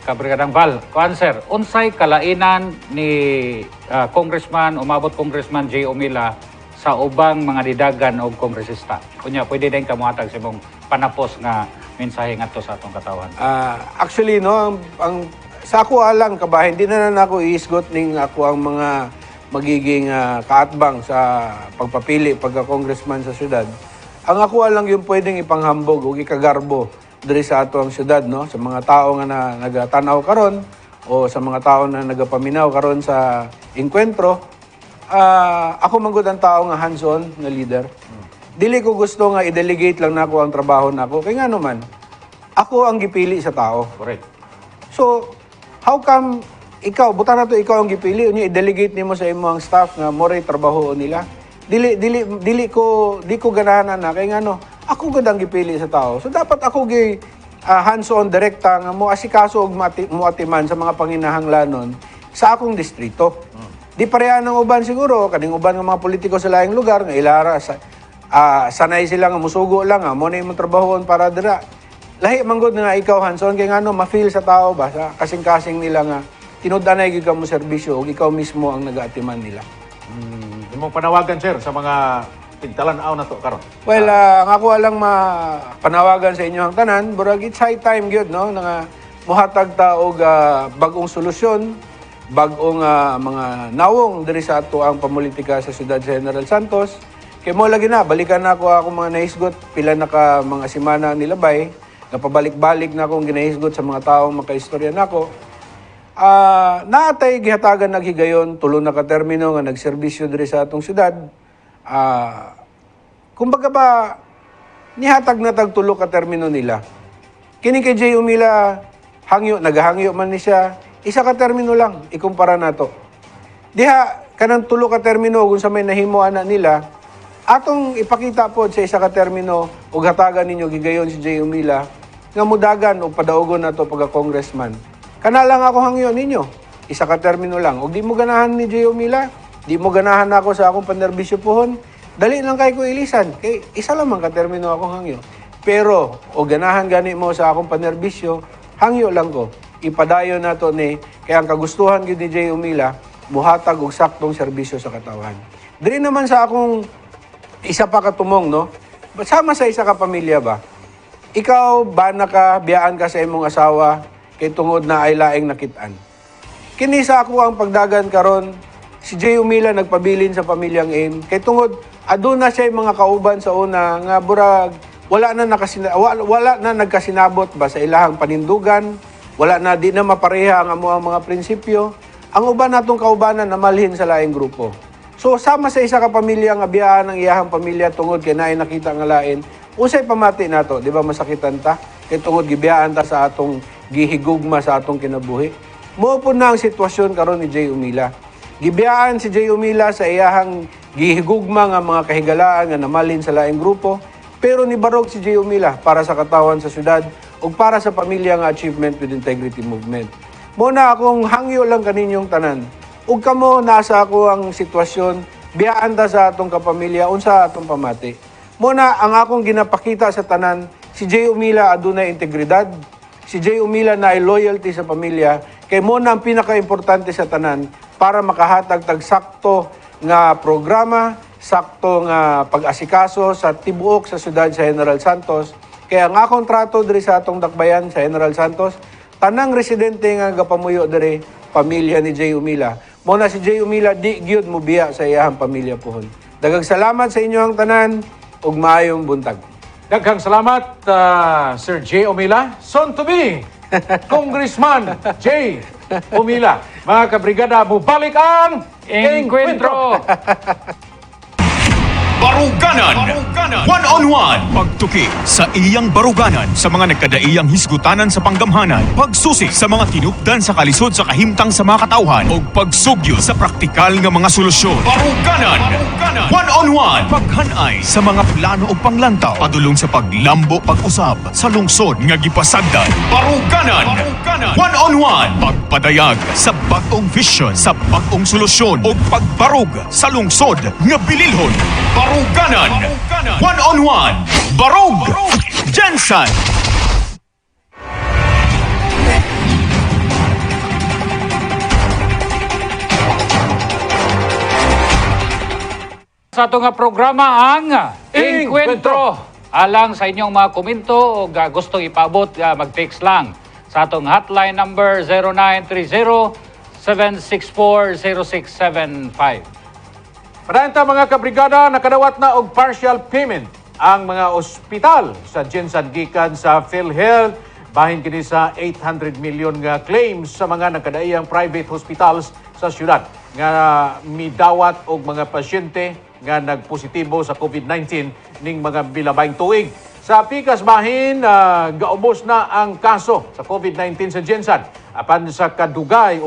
Kabrigadang Val. Kuan sir, unsay kalainan ni Congressman, umabot Congressman J. Umila sa ubang mga didagan o kongresista? Kunya, pwede din kamuhatag sa imong panapos nga mensahe ngadto sa atong katawan. Actually, no, ang sa ako alang kabahin, di na ako iisgot ning ako ang mga magiging kaatbang sa pagpapili pagka-congressman sa syudad. Ang ako lang yung pwedeng ipanghambog o ikagarbo diri sa ato ang syudad, no? Sa mga tao nga na nagatanaw karon o sa mga tao na nagapaminaw karon sa inkwentro, ako manggod ang tao nga hands-on na leader. Dili ko gusto nga i-delegate lang nako ang trabaho nako. Kaya nga naman, ako ang gipili sa tao. Correct. So, how come ikaw, buta na to, ikaw ang gipili, unya i-delegate nimo sa imo ang staff nga more trabaho nila. Di ko ganahan na kay ngano, ako gud ang gipili sa tao. So dapat ako gi hands-on direkta nga mo asikaso og muatiman sa mga panginahanglanon sa akong distrito. Di pareha ng uban siguro, kaning uban nga mga politiko sa laing lugar nga ilara sanay sila nga musugo lang mo na imong trabahon para dira. Lahi manggod nga ikaw hands-on kay ngano ma-feel sa tao ba sa kasing-kasing nila nga tinud-anay gyud ka mo serbisyo ug ikaw mismo ang nagaatiman nila. Imong panawagan sir sa mga tigtalan-aw na to karon. Well, ang ako lang panawagan sa inyo ang tanan, burag it's high time gyud no nga mohatag ta og bag-ong solusyon, bag-ong mga nawong diri sa ato ang pamulitika sa Ciudad General Santos. Kay mo lagi na balikan na ako mga naisgot pila na ka mga semana nilabay, napabalik-balik na akong ginahisgot sa mga taong makaistorya nako. Naatay gihatagan naghigayon tulo na ka termino nga nagserbisyo diri sa atong syudad. Kumbaga ba, nihatag na tagtulo ka termino nila. Kini kay Jay Umila, hangyo, nagahangyo man ni siya, isa ka termino lang, ikumpara na to. Diha, kanang tulo ka termino, kung sa may nahimo ana nila, atong ipakita po sa isa ka termino, ug hatagan ninyo, gigayon si Jay Umila, nga mudagan o padaugon na to pagka-congressman. Kana lang ako hangyo ninyo, isa ka termino lang. Ug di mo ganahan ni Jay Umila, di mo ganahan ako sa akong panerbisyo pohon, dali lang kay ko ilisan. Kay isa lamang ka termino akong hangyo. Pero, o ganahan gani mo sa akong panerbisyo, hangyo lang ko. Ipadayon na to ni, kaya ang kagustuhan gyud ni Jay Umila, muhatag og saktong serbisyo sa katawan. Diri naman sa akong isa pa katumong, no? Sama sa isa ka pamilya ba? Ikaw, bana ka, biyaan ka sa imong asawa, kay tungod na ay laing nakitaan. Kini sa ako ang pagdagan karon, si Jay Umila nagpabilin sa pamilyang in, kay tungod, aduna siya mga kauban sa una, nga burag, wala na nagkasinabot ba sa ilahang panindugan, wala na, di na mapareha ang amo ang mga prinsipyo, ang uban natong kaubanan na malhin sa laing grupo. So, sama sa isa ka pamilya nga biyaan ang iyahang pamilya tungod kay naay nakita nga lain, usay pamati nato, di ba masakitan ta? Kay tungod gibiyaan ta sa atong gihigugma sa atong kinabuhi. Mao po na ang sitwasyon karon ni Jay Umila. Gibiyaan si Jay Umila sa iyahang gihigugma nga mga kahigalaan nga namalhin sa laing grupo, pero nibarog si Jay Umila para sa katawan sa syudad ug para sa pamilya nga Achievement with Integrity Movement. Muna akong hangyo lang kaninyong tanan. Ug kamo nasa ako ang sitwasyon, biyaan ta sa atong kapamilya unsa atong pamati. Muna ang akong ginapakita sa tanan, si Jay Umila adunay integridad, si Jay Umila na ay loyalty sa pamilya, kay muna ang pinaka-importante sa tanan para makahatag tag sakto nga programa, sakto nga pag-asikaso sa tibuok sa syudad sa General Santos. Kaya ang akong trato diri sa atong dakbayan sa General Santos, tanang residente nga gapamuyo diri, pamilya ni Jay Umila. Muna si Jay Umila di gyud mo biya sa iyahang pamilya pohon. Daghang salamat sa inyong tanan ug maayong buntag. Daghang salamat, Sir Jay Umila. Soon to be, Congressman Jay Umila. Mga kabrigada, mubalik ang Encuentro! Baruganan! One-on-one! Pagtuki sa iyang baruganan sa mga nagkadaiyang hisgutanan sa panggamhanan, pagsusi sa mga tinupdan sa kalisod sa kahimtang sa mga katawhan, o pagsugyo sa praktikal nga mga solusyon. Baruganan! One-on-one! Paghanay sa mga plano o panglantaw, padulong sa paglambo pag-usab sa lungsod nga gipasagdan. Baruganan! One-on-one! Pagpadayag sa bagong vision, sa bagong solusyon, o pagbarug sa lungsod nga bililhon. Baruganan! One-on-one! Barug! Jensen! Sa ato nga programa ang Encuentro. Alang sa inyong mga komento o gustong ipaabot, mag-text lang sa atong hotline number 0930-764-0675. Paranta mga kabrigada, nakadawat na og partial payment ang mga ospital sa Jensen gikan sa PhilHealth. Bahin kini sa 800 million nga claims sa mga nakadaiyang private hospitals sa syudad nga midawat og mga pasyente nga nagpositibo sa COVID-19 ning mga bilabayng tuig. Sa pikas bahin, gaubos na ang kaso sa COVID-19 sa Jensen. Apan sa kadugay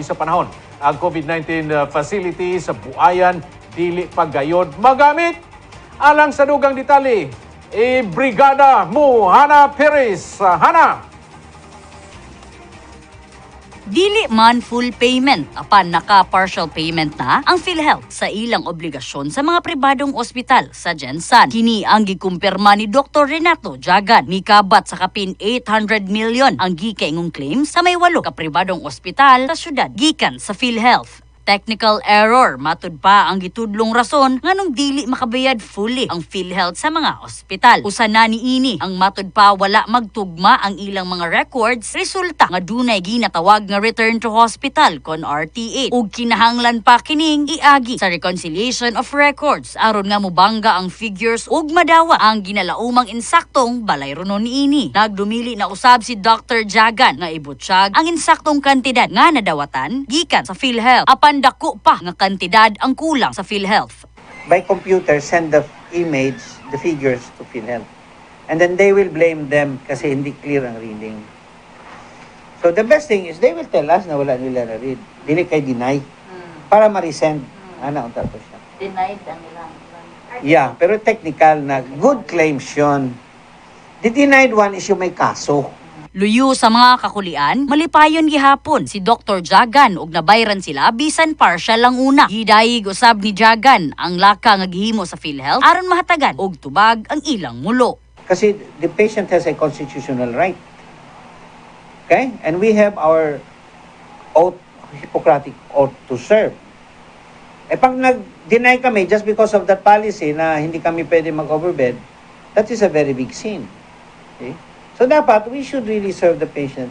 sa panahon, ang COVID-19 facility sa Buayan dili pagayod magamit. Alang sa dugang detalye, Brigada mo Hana Perez. Hana! Dili man full payment, apan naka-partial payment na ang PhilHealth sa ilang obligasyon sa mga pribadong ospital sa Jensen. Kini ang gikumpirma ni Dr. Renato Jagan. Mikabat sa kapin 800 million ang gikaingong claims sa may 8 ka pribadong ospital sa syudad gikan sa PhilHealth. Technical error, matud pa ang gitudlong rason nganong dili makabayad fully ang PhilHealth sa mga ospital. Usa na niini ang matud pa wala magtugma ang ilang mga records, resulta nga dunay ginatawag nga return to hospital kon RTA ug kinahanglan pa kining iagi sa reconciliation of records aron nga mobangga ang figures ug madawa ang ginalaumang insaktong balayronon niini. Nagdumili na usab si Dr. Jagan nga ibutsyag ang insaktong kantidad nga nadawatan gikan sa PhilHealth apan dako pa nga kantidad ang kulang sa PhilHealth. By computer, send the image the figures to PhilHealth. And then they will blame them kasi hindi clear ang reading. So the best thing is they will tell us na wala nila na-read. Dili kay deny. Para ma-resend. Ano ang tapos siya? Denied ang ilang. Yeah, pero technical na good claims yun. The denied one is yung may kaso. Luyo sa mga kakulian, malipayon gihapon si Dr. Jagan ug nabayran sila bisan partial lang una. Gidayig usab ni Jagan ang laka nga gihimo sa PhilHealth aron mahatagan og tubag ang ilang mulo. Kasi the patient has a constitutional right. Okay? And we have our oath, Hippocratic oath to serve. Eh pag nag-deny kami just because of that policy na hindi kami pwede mag-overbed, that is a very big sin. Okay? So dapat we should really serve the patient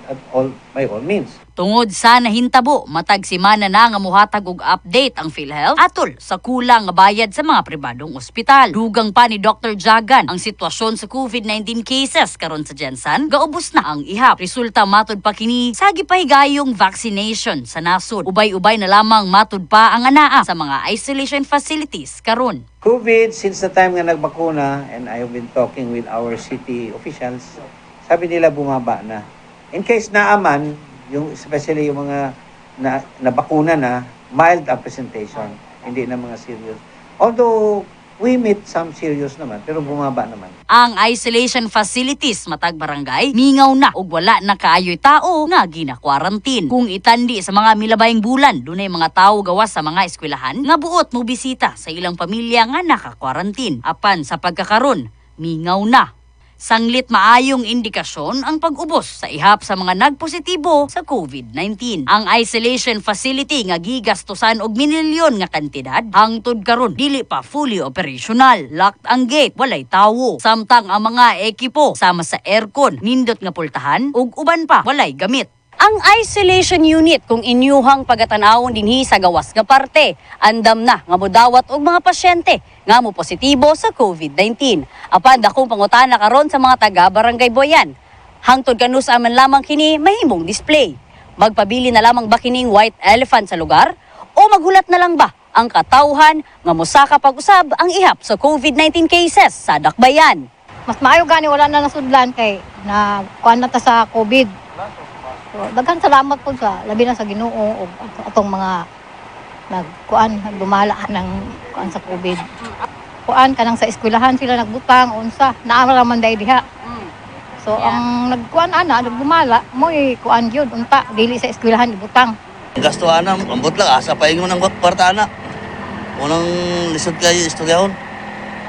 by all means. Tungod sa nahintabo, matag simana na nga muhatag og update ang PhilHealth atol sa kulang nga bayad sa mga pribadong ospital. Dugang pa ni Dr. Jagan ang sitwasyon sa COVID-19 cases karon sa Jensan, gaubos na ang ihap. Resulta matud pa kini sa gipahigayong vaccination sa nasod. Ubay-ubay na lamang matud pa ang anaa sa mga isolation facilities karon. COVID, since the time nga nagbakuna, and I have been talking with our city officials, sabi nila bumaba na. In case naaman, especially yung mga nabakuna na, mild ang presentation, hindi na mga serious. Although, we meet some serious naman, pero bumaba naman. Ang isolation facilities matag barangay mingaw na ug wala na kaayoy tao nga gina-quarantine. Kung itandi sa mga milabayng bulan, dunay mga tawo gawas sa mga eskwelahan nga buot mo bisita sa ilang pamilya nga naka-quarantine. Apan sa pagkakaron, mingaw na. Sanglit maayong indikasyon ang pag-ubos sa ihap sa mga nagpositibo sa COVID-19. Ang isolation facility nga gigastusan og milyon nga kantidad hangtod karon dili pa fully operational. Locked ang gate, walay tawo. Samtang ang mga ekipo sama sa aircon, nindot nga pultahan ug uban pa walay gamit. Ang isolation unit kung inyuhang pagatanawon dinhi sa gawas nga parte, andam na nga modawat og mga pasyente nga mo positibo sa COVID-19. Apan dakong pangutana karon sa mga taga Barangay Boyan. Hangtod kanus aman lamang kini mahimong display. Magpabili na lamang ba kining white elephant sa lugar o maghulat na lang ba ang katawhan nga mosaka pag-usab ang ihap sa COVID-19 cases sa Dakbayan? Mas maayo gani wala na nasudlan kay na kuan na ta sa COVID. So, daghang salamat po sa labi na sa Ginoo ug atong mga nagdumala ng kuan sa COVID. Kuan kanang sa eskwelahan sila nagbutang unsa naa man day diha. So ang nagkuan ana nagdumala moy kuan gyud unta dili sa eskwelahan ibutang. Gasto ana ambot lang asa pa ingon ang kwarta ana. Unang lisod kayo istoryahon.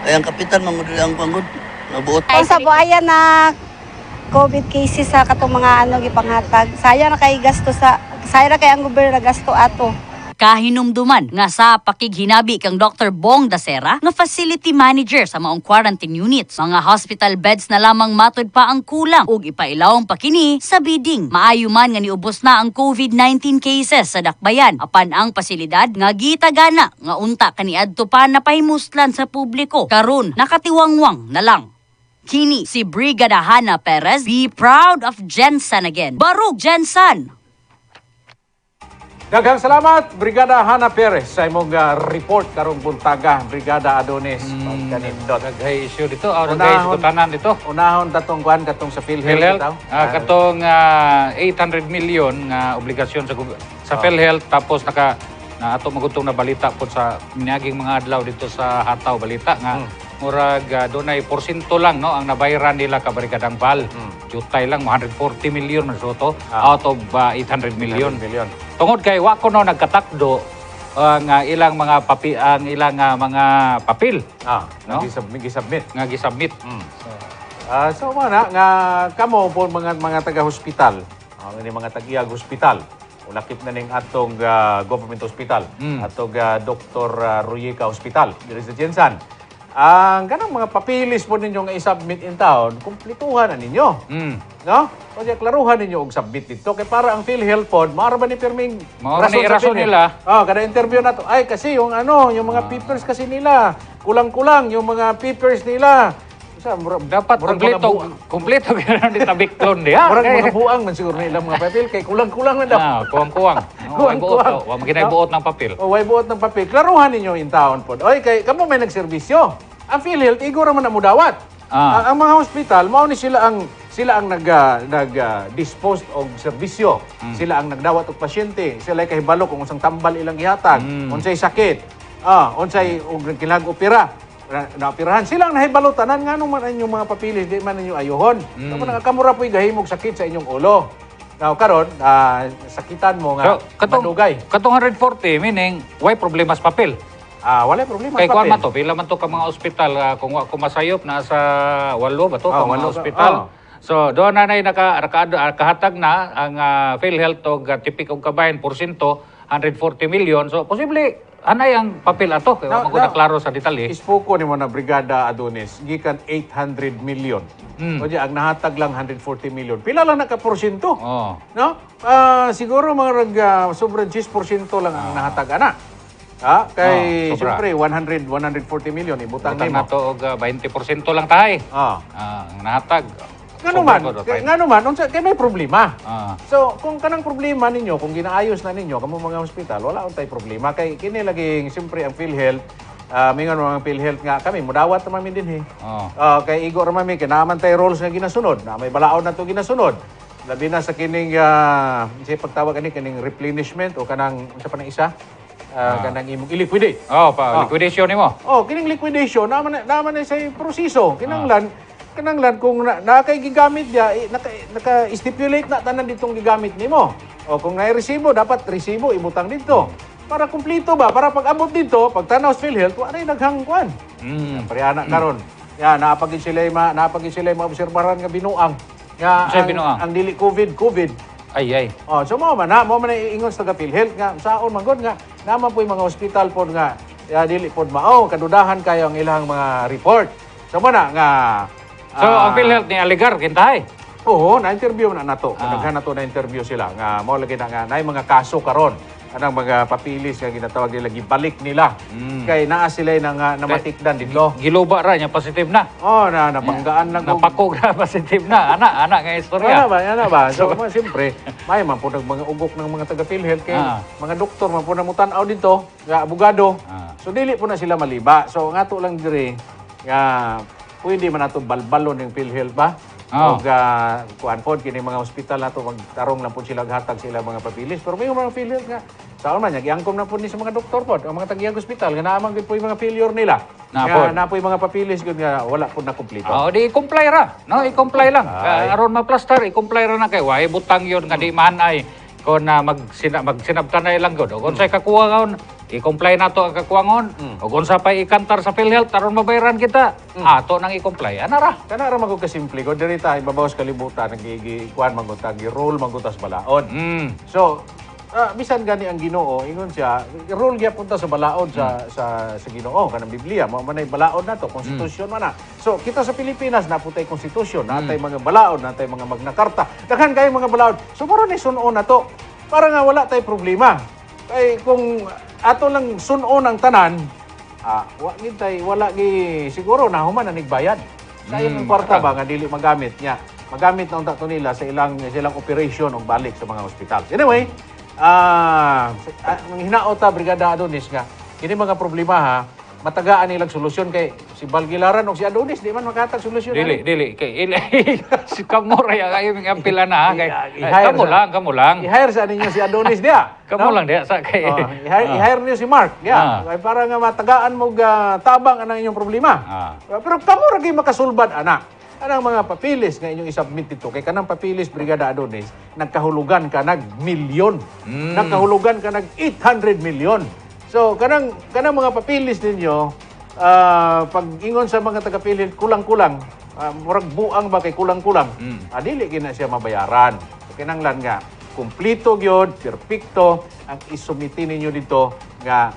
Ay ang kapitan mamudli ang panggod nabuot. Ay sa buaya na COVID cases sa katong mga gipanghatag. Sayang na kay gasto sayang na kay ang gobyerno gasto ato. Kahinumduman nga sa pakighinabi kang Dr. Bong Dasera nga facility manager sa maong quarantine units. Mga hospital beds na lamang matud pa ang kulang ug ipailawong pa kini sa bidding. Maayo man nga niubos na ang COVID-19 cases sa Dakbayan. Apan ang pasilidad nga gitagana nga unta kaniadto pa napahimuslan sa publiko. Karon nakatiwangwang na lang. Kini si Brigada Hana Perez. Be proud of Jensan again. Barug Jensan! Daghang salamat, Brigada Hana Perez, sa imong report karong buntaga, Brigada Adonis. Kanindot. Naghay issue dito, naghay isgutanan dito. Unahon tatong kuan katong sa PhilHealth. PhilHealth, katong 800 million nga obligasyon sa PhilHealth, tapos na ato magutong na balita po sa minaging mga adlaw dito sa Hataw Balita nga murag dunay porsyento lang no ang nabayaran nila ka Brigadang Val. Jutay lang 140 million man soto out of 800 million. Tungod kay wa ko no nagkatakdo nga ilang mga mga papel. No? Gisubmit. Nga gisubmit. So mana nga kamo po mga taga-hospital, ini mga tag-iyag hospital. Ulakip na ning atong government hospital, atong Dr. Royeka Hospital diri sa Jensan. Ang ganang mga papilis po ninyo nga i-submit in town, kumplituhan na ninyo. No? Kaya klaruhan ninyo og submit dito kay para ang PhilHealth pod maara ba ni pirming rason nila. Kada interview nato ay kasi yung yung mga papers kasi nila kulang-kulang yung mga papers nila. Dapat kompleto gyud ni tabiklon diha. Murag mga buang man siguro nila mga papel kay kulang-kulang na daw. Kuwang-kuwang. Kuwang-kuwang. Wa maginay buot ng papel. Way buot ng papel. Klaruhan ninyo in town pod. Oy kay kamo may nagserbisyo. ang PhilHealth igo ra man na mudawat. Ang mga hospital mao ni sila ang dispose og serbisyo. Sila ang nagdawat og pasyente. Sila ay kahibalo kung unsang tambal ilang gihatag, unsay sakit, unsay og kinahang opera. Naoperahan sila ang nahibalo tanan nganong man inyong mga papili di man ninyo ayohon. Kamo kamura po'y gahimog sakit sa inyong ulo. Now karon sakitan mo nga madugay. Katong 140 meaning why problema sa papel. Wala problema Kay sa kuan papel. man to, pila man to ka mga ospital kung wa ko masayop nasa 8 ba to ka mga 8 ka, ospital. So doon na nakahatag na ang PhilHealth og tipik og kabayan porsyento 140 million. So posible anay ang papel ato kay wa mo klaro sa detalye. Ispoko ni mo na Brigada Adonis gikan 800 million. O di ang nahatag lang 140 million. Pila lang naka-porsyento? Oh. No? Siguro mga sobrang 10% lang ang nahatag ana. Kay sobra. siyempre 140 million ibutang Butang nimo. na to og 20% lang tahay. Ang nahatag. Ngano man, kay may problema. So, kung kanang problema ninyo, kung ginaayos na ninyo, kamo mga hospital, wala untay problema. Kay kini laging, siyempre, ang PhilHealth, mingon mga PhilHealth nga, kami, mudawat naman min din, kay Igor Ramami, kinaman tayo roles nga ginasunod, na may balaod na to ginasunod. Labi na sa kining, siya pagtawag kining replenishment, o kanang, sa pa na isa, kanang imong i-liquidate. Liquidation nimo. Kining liquidation, naman na sa proseso. Kinanglan kung nakay gigamit dia naka-stipulate na tanan ditong gigamit nimo. Kung naay resibo dapat resibo ibutang dito. Para kumpleto ba? Para pag abot dito, pag tanaw sa PhilHealth, wa na daghang kuan. Pare ana karon. Naapagin sila maobserbahan nga binuang. Ang dili COVID. Ay. So mo man ingon sa taga PhilHealth nga saon man gud nga naman po yung mga hospital pod nga dili pod mao kadudahan kayo ang ilang mga report. So mo na nga So ang PhilHealth ni aligar kintahay. Oo, na-interview na nato. Kadaghan na to na-interview sila. Nga, mo lagi na nga, na mga kaso karon anang mga papilis nga ginatawag nila, gibalik nila. Kay naa sila namatikdan dito. Giluba ra nya positive na. Nabanggaan lang. Napakog na positive na. Ana nga istorya. Ana ba? So, siyempre, may man po mga ugok ng mga taga-PhilHealth kay mga doktor man po na mutan-aw dito, nga abogado. So, dili po na sila maliba. So, nga to lang dire, nga, pwede man nato balbalon yung PhilHealth ba? O kuan pod kini mga ospital nato magtarong lang po sila hatag sila mga papilis. Pero may mga PhilHealth nga saon man giangkom na po ni sa mga doktor pod ang mga tagiyang ospital nga naamang gid po yung mga failure nila. Na po yung mga papilis gud nga wala po na kumpleto. Di i-comply ra. No, i-comply lang. Aron ma-plaster, i-comply ra na kay way butang yon nga di man ay kon magsinabtan na ilang gud. O unsay kakuha kaon i-comply na to ang kakuangon. O kung sa pa ikantar sa PhilHealth, aron mabayaran kita. Ato nang i-comply. Anara. Kanara magod ka simple ko. Diri tayo babawas kalibutan. Nag-ikuan magutan. Gi-roll magutas balaod. So, bisan gani ang Ginoo, ingon siya, roll gyud punta sa balaod sa Ginoo kanang Biblia. Mao man ay balaod nato, konstitusyon man na. So, kita sa Pilipinas naputay konstitusyon, natay mga balaod, natay mga Magna Carta. Daghan kay mga balaod. So, mura ni sunon nato para nga wala tay problema. Kay kung ato lang sunon ang tanan, wala gi siguro na human na nigbayad. Sayon ang kwarta ba nga dili magamit niya. Magamit na unta to nila sa ilang operation og balik sa mga ospital. Anyway, ang hinaot ta Brigada Adonis nga kini mga problema matagaan nilang solusyon kay si Balgilaran o si Adonis di man makatag solusyon. Dili kay si Kamora ya kayo ng ampila na kay kamo lang. I-hire sa ninyo si Adonis dia. Kamo lang dia sa kay i-hire niyo si Mark dia. Para nga matagaan mo tabang ang inyong problema. Pero kamo ra gyud makasulbad ana. Anang mga papilis nga inyong isubmit dito kay kanang papilis Brigada Adonis nagkahulugan ka milyon. Nagkahulugan ka 800 million. So kanang mga papilis ninyo pag ingon sa mga taga-PhilHealth kulang-kulang murag buang ba kay kulang-kulang. Dili gina siya mabayaran. Kinanglan nga kumplito gyud, perpekto ang isumiti ninyo dito nga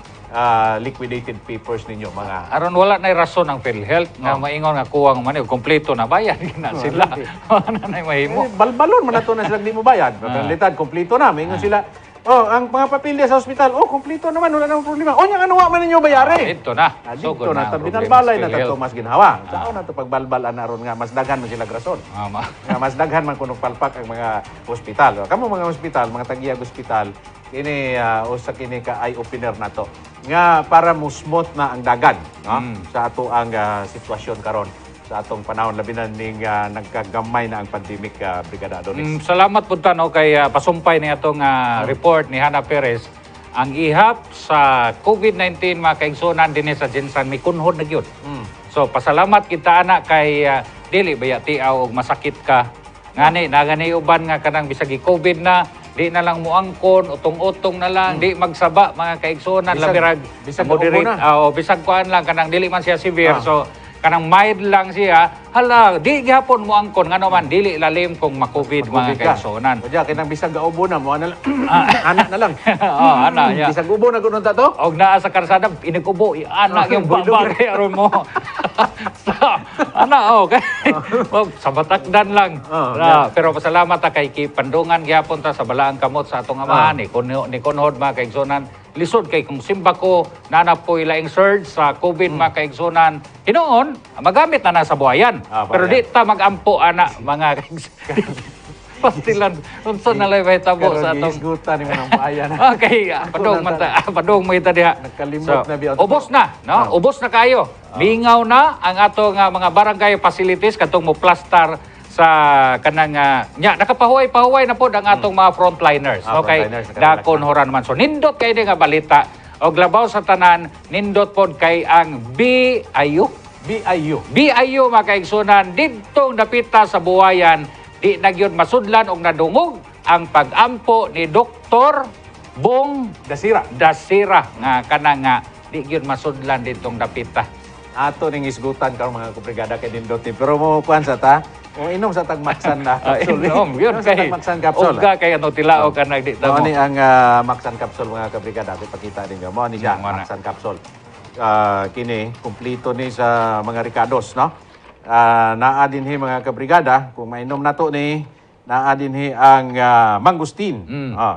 liquidated papers ninyo mga aron wala nay rason ang PhilHealth nga maingon nga kuwang man kompleto na bayad gina sila. Ana nay mahimo. Balbalon man nato na sila di mo bayad. Pagkalitan kompleto na maingon sila. Ang mga papilya sa ospital, kompleto naman, wala namang problema. Nya nga man ninyo bayari. Ito na. Dito na, binalbalay na tato mas ginhawa. Saan na ito pagbalbalan na ron nga, mas daghan man sila grason. Nga mas daghan man kunong palpak ang mga ospital. Kamu mga ospital, mga tagiyag ospital, kini usa kini ka eye opener na to. nga para musmot na ang dagan, no? Sa ato ang sitwasyon karon sa atong panahon labi na ning nagkagamay na ang pandemic, Brigada Adonis. Salamat po no kay pasumpay ni atong report ni Hana Perez. Ang ihap sa COVID-19 mga kaigsunan din sa Jensan may kunhod na gyud. So pasalamat kita ana kay dili baya tiaw og masakit ka. Ngani nagani uban nga kanang bisagi COVID na di na lang muangkon, utong-utong na lang, di magsaba mga kaigsunan, labirag bisag moderate, naubo na. o bisag kuan lang kanang dili man siya severe. So kanang mild lang siya, hala, di gihapon muangkon ngano man dili lalim kung ma-COVID mga kaigsunan. O diya kinang bisag gaubo na mo ana lang. Anak na lang. Ana niya. Bisag ubo na kuno ta to. Og naa sa karsada inigubo anak yung babari aron mo. So, ana okay. Sa batakdan lang. Pero pasalamat ta kay Pandungan gihapon ta sa balaang kamot sa atong amahan ni kunhod mga kaigsunan. Lisod kay kung simba ko nanapoy laing surge sa COVID mga kaigsunan. Hinoon magamit na sa buhayan. Pero di ta magampo ana mga kaigsunan. Pastilan unsa na lay tabo sa atong isgutan ni mga bayan. Okay, padung mo ita diha. Nakalimot na biya. Ubos na, no? Ubos na kayo. Lingaw na ang atong mga barangay facilities katong mo plaster sa kanang nya nakapahuway na pod ang atong mga frontliners. Okay, frontliners, dakon horan man. So nindot kay nga balita og labaw sa tanan nindot pod kay ang BIU mga kaigsunan didtong napita sa buwayan di nagyod masudlan og nadungog ang pag-ampo ni Dr. Bong Dasira nga kanang nga di gyud masudlan didtong napita. Ato ning isgutan karon mga kabrigada kay nindot ni. Pero mo kuan sa ta. O inom sa tagmaksan na capsule. Inom yun Inom sa kay tagmaksan capsule. Uga kay ano tilaog ka nagdi Mo mo. ni ang Maxan capsule mga kabrigada. Ipakita ninyo. Mo ni siya Maxan capsule. Kini kumplito ni sa mga Ricados, no? Naa dinhi mga kabrigada kung mainom nato ni naa dinhi ang mangustin,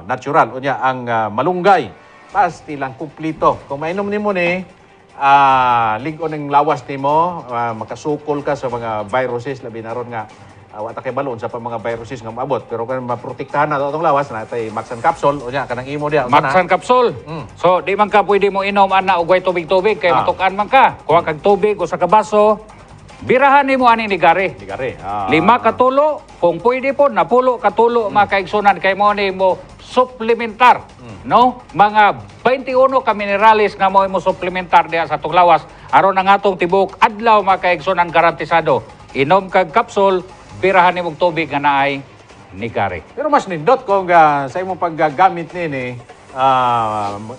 natural unya ang malunggay. Pasti lang kumplito. Kung mainom nimo ni ligon ng lawas nimo, makasukol ka sa mga viruses labi na ron nga wata kay balon sa mga viruses nga maabot pero kan maprotektahan na atong lawas natay Maxan capsule unya kanang imo dia Maxan capsule. So di man ka pwede mo inom ana og way tubig-tubig kay matukan man ka. Kuha kag tubig o sa kabaso. Birahan nimo ani ni gari. Digari. 5 katulo kung pwede po napulo katulo mga kaigsunan kay mo nimo supplementar. No? Mga 21 ka minerales nga mo supplementar diha sa atong lawas aron ang atong tibok adlaw mga kaigsunan garantisado. Inom kag capsule, birahan nimo tubig nga naay ni gari. Pero mas nindot kung sa imong paggagamit nini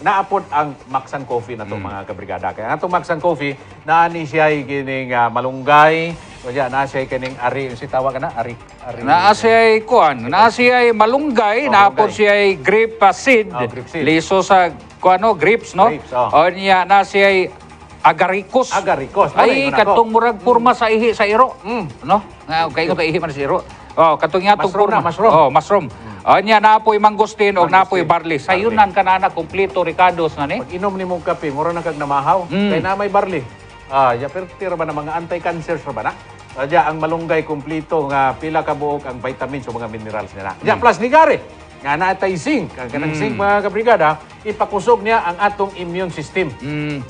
naapod ang Maxan Coffee na to mga kabrigada. Kaya atong Maxan Coffee naani siya kining malunggay, o na siya kining ari, si tawag na ari. Naa siya kuan, naa siya malunggay, naapod siya grape seed, grape seed. liso sa kuano grapes no. Grapes, O niya na siya agaricus. Agaricus. Ay katong murag purma sa ihi sa iro. No? Nga kay ko ihi man sa iro. Oh, katong nga Mushroom purma. na, mushroom. Oh, mushroom. O niya naapoy mangustin o naapoy barley. Sayunan kanana kompleto Ricados na ni. Pag inom ni mong kape, mura na kag namahaw. Kay na may barley. Pero tira ba na mga anti-cancer ba na? Diya ang malunggay kumplito nga pila ka buok ang vitamins o mga minerals nila. Diya plus ni gari. Nga naatay zinc. Ang kanang zinc mga kabrigada, ipakusog niya ang atong immune system.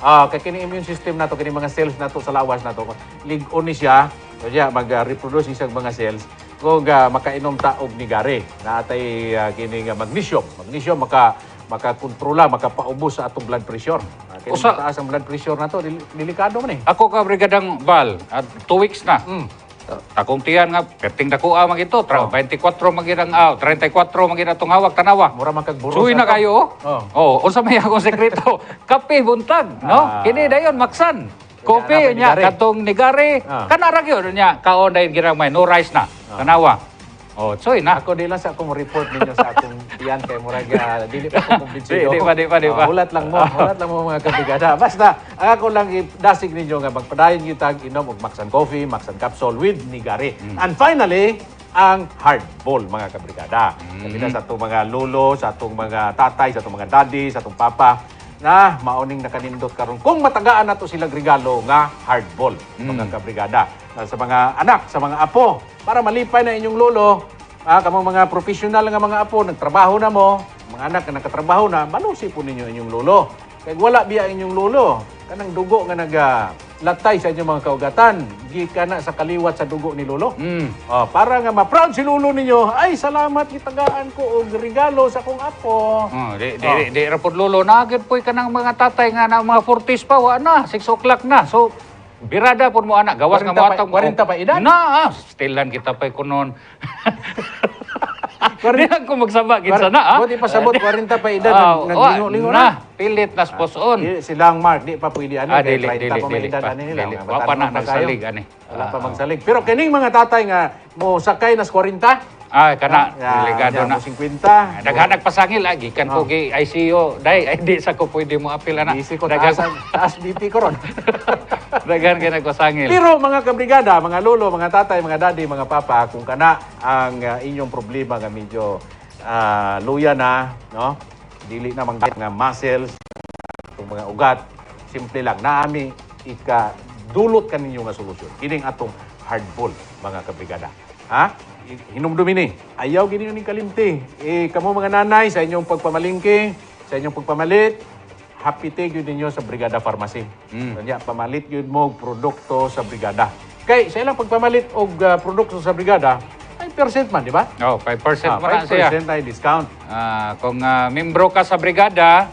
Kay kini immune system nato kini mga cells nato sa lawas nato. Lig-on ni siya. Diya mag-reproduce isang mga cells kung makainom ta og ni gari. Naatay kini nga magnesium. Magnesium makakontrola, makapaubos sa atong blood pressure. Kaya mataas ang blood pressure na to, delikado man eh. Ako ka brigadang Val, 2 weeks na. Akong tiyan nga, perting dakuha mag ito, 24 magirang 34 magirang itong hawak, tanawa. Mura magkagburos. Suwi na kayo, unsa may akong sekreto, kape buntag, no? Kini dayon, Maxan. Kopi niya, katong nigari, kanarag yun niya, kaon dayon girang may, no rice na, tanawa. Soy na. Ako di lang sa akong report ninyo sa akong tiyan kay Murag, dili pa akong kumbinsido. Di pa. Hulat lang mo mga kabigada. Basta, ako lang dasig ninyo nga magpadayon yung tag inom og Maxan Coffee, Maxan Capsule with Nigari. And finally, ang hardball mga kabrigada. Sabi sa atong mga lolo, sa atong mga tatay, sa atong mga daddy, sa atong papa, na mauning nakanindot karon kung matagaan nato silang regalo nga hardball mga kabrigada sa mga anak, sa mga apo para malipay na inyong lolo, kamong mga professional nga mga apo nagtrabaho na mo, mga anak na nakatrabaho na, malusi po ninyo inyong lolo. Kay wala biya inyong lolo. Kanang dugo nga latay sa inyong mga kaugatan. Gikan na sa kaliwat sa dugo ni lolo. Para nga ma-proud si lolo ninyo, ay salamat gitagaan ko og regalo sa kong apo. Di rapod lolo, nagid po'y ka ng mga tatay nga na mga 40s pa, wa na, 6 o'clock na. So, birada po mo anak, gawas nga 40 mo pa- atang 40 pa edad? stilan kita pa'y kunon. Di lang ko magsaba, kinsa na, Buti pasabot 40 pa edad, naglingo-lingo na. Pilit na sposon. Silang Mark, di pa pwede ano. kay Dili 30 pa may edad pa. ani nila. Dili. Mga Wa pa bata na pa kayo. nagsalig, ani. Wala pa magsalig. Pero kining mga tatay nga mo sakay nas 40, Ay, kana, delikado na. 50. Daghanag pasangil lagi kan ko gi ICU dai ay di sa ko pwede mo apil ana. Isi ko taas BP ko ron. Daghan kay nagpasangil. Pero mga kabrigada, mga lolo, mga tatay, mga daddy, mga papa, kung kana ang inyong problema nga medyo luya na, no? Dili na manggit nga muscles, itong mga ugat, simple lang. Naami, dulot ka ninyo nga solusyon. Kining atong hardball, mga kabrigada. Ha? Hinumdumi ni. Ayaw gini ni kalimti. Kamo mga nanay, sa inyong pagpamalingki, sa inyong pagpamalit, happy take yun ninyo sa Brigada Pharmacy. Kanya, pamalit yun mo og produkto sa Brigada. Kay sa ilang pagpamalit og produkto sa Brigada, 5% man, di ba? Oh, 5% mo na 5% siya. ay discount. Kung membro ka sa brigada,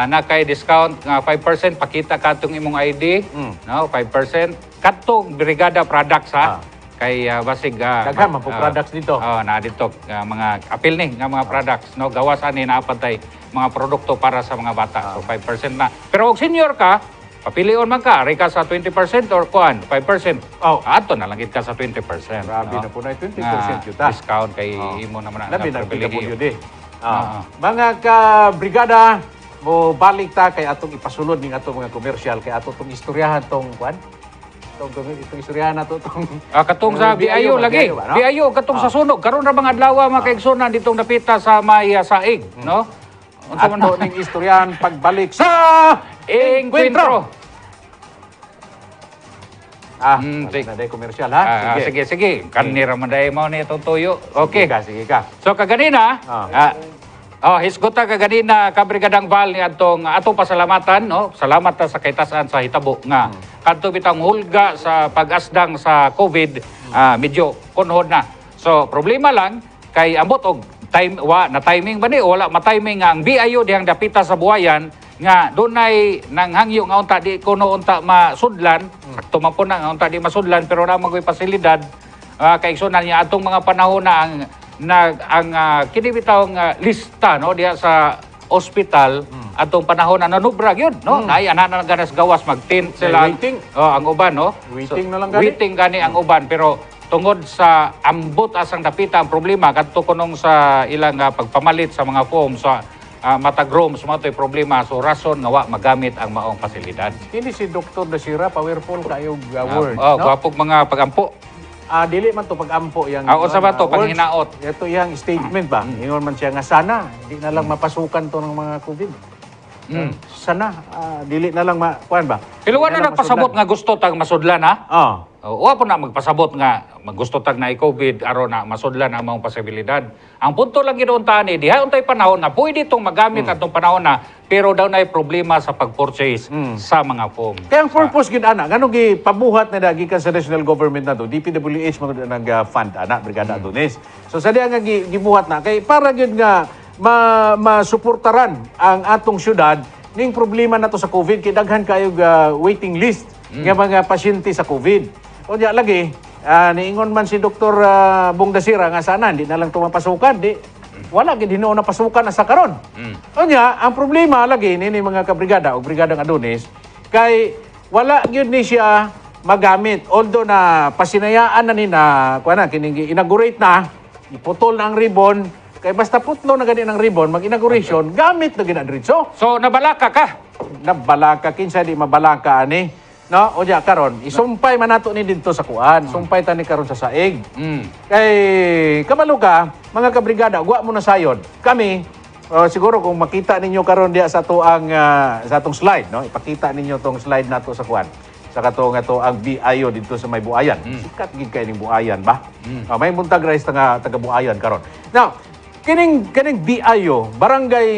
na kay discount nga 5%, pakita ka itong imong ID, no, 5%. Katong brigada products ha. Kay basig Daghan man po products dito. Na dito mga apil ni nga mga products no gawas ani naapantay mga produkto para sa mga bata. So 5% na. Pero og senior ka, papilion man ka, ari ka sa 20% or kuan, 5%. Ato na lang gid ka sa 20%. Grabe no? na po na 20% Nga yuta. discount kay imo naman na Labi na pribilehiyo. PWD. Mga ka-brigada, mo balik ta kay atong ipasulod ning atong mga komersyal kay ato tong istoryahan tong kuan. Itong istoryahan nato tong Katong sa BIO lagi. ba, no? BIO katong sa sunog. Karon ra mga adlaw mga kaigsunan ditong napita sa may saig, no? Unsa man ato ning istoryahan pagbalik sa Encuentro. Sige. Na day komersyal ha. Sige. Kanira man day mo ni itong tuyo. Okay. Sige ka. So kaganina, hisguta kaganina kabrigadang Val ni atong pasalamatan, no? Salamat ta sa kaitasan sa hitabo nga kadto bitang hulga sa pag-asdang sa COVID, medyo kunhod na. So problema lang kay ambot og na timing ba ni wala ma-timing nga ang BIO dihang dapita sa buhayan nga dunay nanghangyo nga unta di kuno unta masudlan. Sakto man po na nga unta di masudlan pero namang ko'y pasilidad kaigsunan niya atong mga panahon na ang kinibitaw nga lista no diha sa ospital atong panahon na nanubrag yun no nay ana na ganas gawas mag-tint sila Waiting. ang uban no Waiting na lang gani. waiting gani ang uban pero tungod sa ambot asang dapita ang problema kadto kunong sa ilang pagpamalit sa mga foam sa matag rooms mo to'y problema so rason nga wa magamit ang maong pasilidad. Kini si Dr. Dasira powerful kayo word, Gwapog mga pagampo. Dili man to pag-ampo yang Sa ba to words. panghinaot. Ito yang statement ba? Ingon man siya nga sana di na lang mapasukan to ng mga COVID. Sana dili na lang kuan ba? Pero wala Di na lang nagpasabot masudlan. nga gusto tag masudlan ha. Wa po na magpasabot nga gusto tag na COVID aron na masudlan ang mga posibilidad. Ang punto lang gid untahan diha untay panahon na pwede itong magamit atong panahon na pero daw na problema sa pag-purchase sa mga foam. Kaya ang purpose gid ana, ngano gi pabuhat na gikan sa national government na to, DPWH mo nag-fund ana Brigada Adonis. So sa diha nga gibuhat na kay para gid nga masuportaran ang atong syudad ning problema na to sa COVID kay daghan kayo waiting list nga mga pasyente sa COVID. O diya lagi, niingon man si Dr. Bongdasira nga sana hindi na lang tumapasukan, wala gid hinuon na pasukan na sa karon. O niya, ang problema lagi nini mga kabrigada o brigadang Adonis kay wala gyud ni siya magamit although na pasinayaan na ni kuana kining inaugurate na, iputol na ang ribbon kay basta putlo na gani ng ribbon mag-inauguration gamit na ginadritso. So nabalaka ka. Nabalaka kinsa di mabalaka ani. No, o diya karon, isumpay man nato ni didto sa kuan. Sumpay tani karon sa saig. Kay kabalo ka, mga kabrigada, wa mo na sayod. Kami siguro kung makita ninyo karon diya sa atong slide, no? Ipakita ninyo tong slide nato sa kuan. Sa katong ang BIO dito sa may Buayan. Sikat gid kay ning Buayan ba? May buntag rais taga Buayan karon. Now, kining BIO, Barangay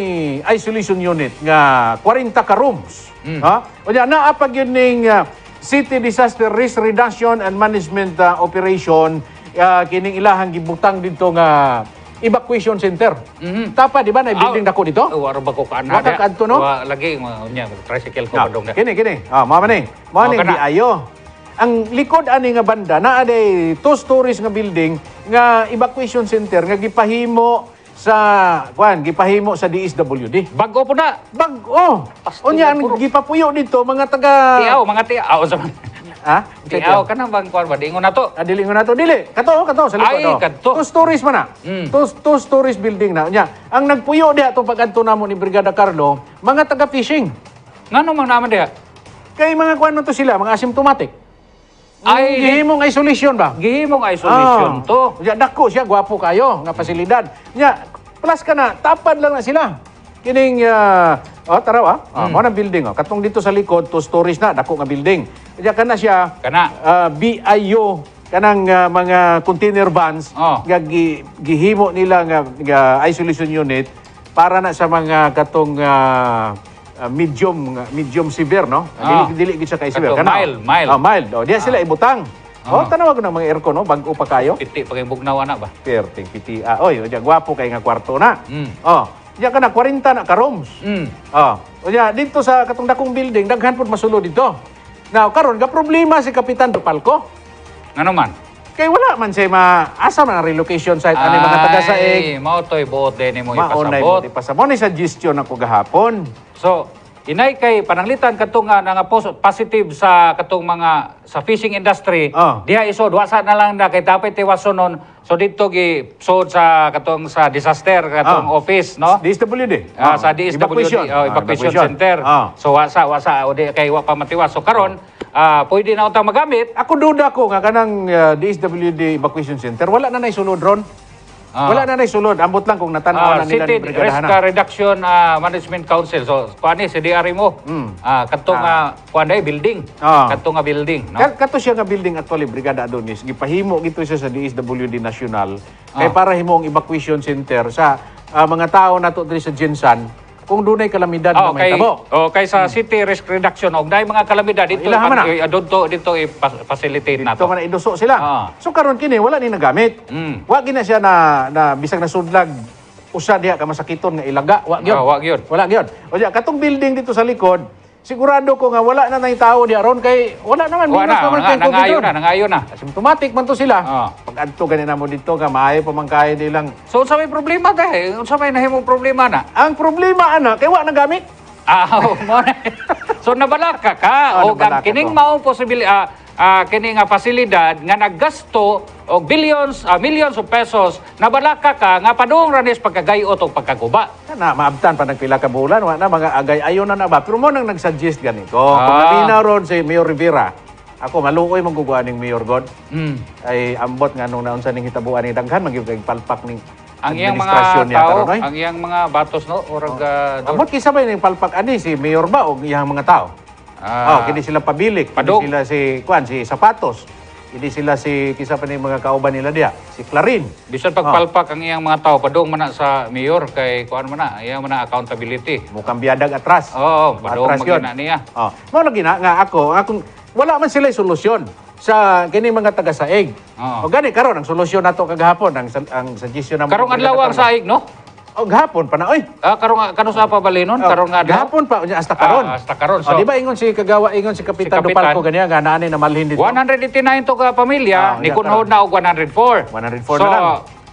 Isolation Unit nga 40 ka rooms. Ha? Unya naa pa gyud ning City Disaster Risk Reduction and Management Operation kining ilahang gibutang dito nga evacuation center. Tapa di ba na building dako dito? Wala ba ko kaan Wala ka adto, no? Lagi nya tricycle ko No, padong na. kini. Mao ni kana. BIO. Ang likod ani nga banda naa day 2 stories nga building nga evacuation center nga gipahimo sa DSWD. Bago po na. Bag-o. Pasto Unya na puro. ang gipapuyo dito mga taga Mga tiaw sa Ha? tiaw ka na bang kuan ba dingon na to. Dili nga nato dili. Kato sa likod. Ay, oh. kadto. 2 stories man na. Mm. 2 stories building na. Unya, ang nagpuyo diha to pag-adto namo ni Brigada Carlo, mga taga fishing. Ngano man naman diha? Kay mga kuan to sila, mga asymptomatic. Ay, gihimong isolation ba? gihimong isolation to. Ya dako siya, gwapo kayo nga pasilidad. Nya, plus ka na, tapad lang na sila. Kining tara mo na building Katong dito sa likod, 2 stories na, dako nga building. Nya kana siya Kana. BIO kanang mga container vans Oh. nga gihimo nila nga isolation unit para na sa mga katong medium severe, no? Ah. Dili gid siya kay severe. Kato, mild. Mild. Diya sila ibutang. Tanawa ko ng mga aircon, no? Bago pa kayo. Piti pag bugnaw na ba? Perting piti. Oy, diya gwapo kay nga kwarto na. Diya ka na 40 na ka rooms. Diya dito sa katong dakong building daghan pud masulod dito. Now karon ga problema si Kapitan Dupalco. Ngano man? Kay wala man siya asa man ang relocation site ani mga taga saig. Ay, mao toy buot din mo Maunay ipasabot. mo ipasabot ni suggestion ako gahapon. So, inay kay pananglitan katong nga positive sa katong mga sa fishing industry. Oh. Diha isod wasa na lang na kay dapat tiwason nun. So dito gi sod sa katong sa disaster katong office, no? DSWD. Sa DSWD, evacuation center. So wasa o di kay wa pa matiwas. So karon pwede na utang magamit. Ako duda ko nga kanang DSWD evacuation center wala na naisulod ron. Wala na naisulod. Ambot lang kung natanaw na nila City ni Risk Brigadahan. Reduction Management Council. So kuani si DRI mo. Katong kuanay building. Katong nga building, no? Kato siya nga building actually, Brigada Adonis. Gipahimo gito siya sa DSWD National. Kay para himong evacuation center sa mga tao nato diri sa Jinsan kung dunay kalamidad na may tabo. Kay sa City Risk Reduction og dai mga kalamidad dito Ilahan man dito i-facilitate Dito nato. man na iduso sila. So karon kini wala ni nagamit. Wa gina siya na bisag nasudlag usa diha ka masakiton nga ilaga. Wa gyud. Wa gyud. Wala gyud. O diya katong building dito sa likod, sigurado ko nga wala na nay tao diha ron kay wala naman Wa minus naman na, kay COVID. nangayo na. Asymptomatic man to sila. Ah. Pag adto gani na mo dito nga maayo pa man kay nilang. So unsa may problema dai? Unsa may nahimong problema na? Ang problema ana kay wa nagamit. Mo na. So nabalaka ka o nabalaka kining ko. mao posibilidad kining pasilidad nga naggasto og millions of pesos nabalaka ka nga padung ranis pagkagayot o pagkaguba. Na maabtan pa nagpila ka bulan wa na mga agay ayon na ba. Pero mo nang nagsuggest ganito. Kung nabina ron si Mayor Rivera. Ako maluoy man guguan ning Mayor God. Ay ambot nga nung naunsa ning hitabuan ni daghan magyud palpak ning Ang iyang administrasyon mga niya tao, karon, oy. ang iyang mga batos no orag Ambot kisa ba ning palpak ani si Mayor ba o iyang mga tao? Kini sila pabilik, Padong. kini sila si Sapatos. Kini sila si kisa pa ning mga kauban nila diha, si Clarin. bisan pagpalpak ang iyang mga tao padung man na sa mayor kay kuan man na iyang man na accountability. Mukhang biyadag atras. Oo, padung Atras yun. magina niya. Mao lagi na nga akong wala man sila solusyon sa kini mga taga-saig. O gani karon ang solusyon nato kagahapon ang suggestion namo. Karong adlaw ang saig no? O gahapon pa na oy. Karong kano sa pabalinon karong adlaw. Gahapon pa unya hasta karon. Hasta karon. So, di ba ingon si Kapitan Kapitan. Dupalco ganiya nga naani na malhin dito. 189 to ka pamilya, ni yeah, kunhod na og 104. 104 so, na lang.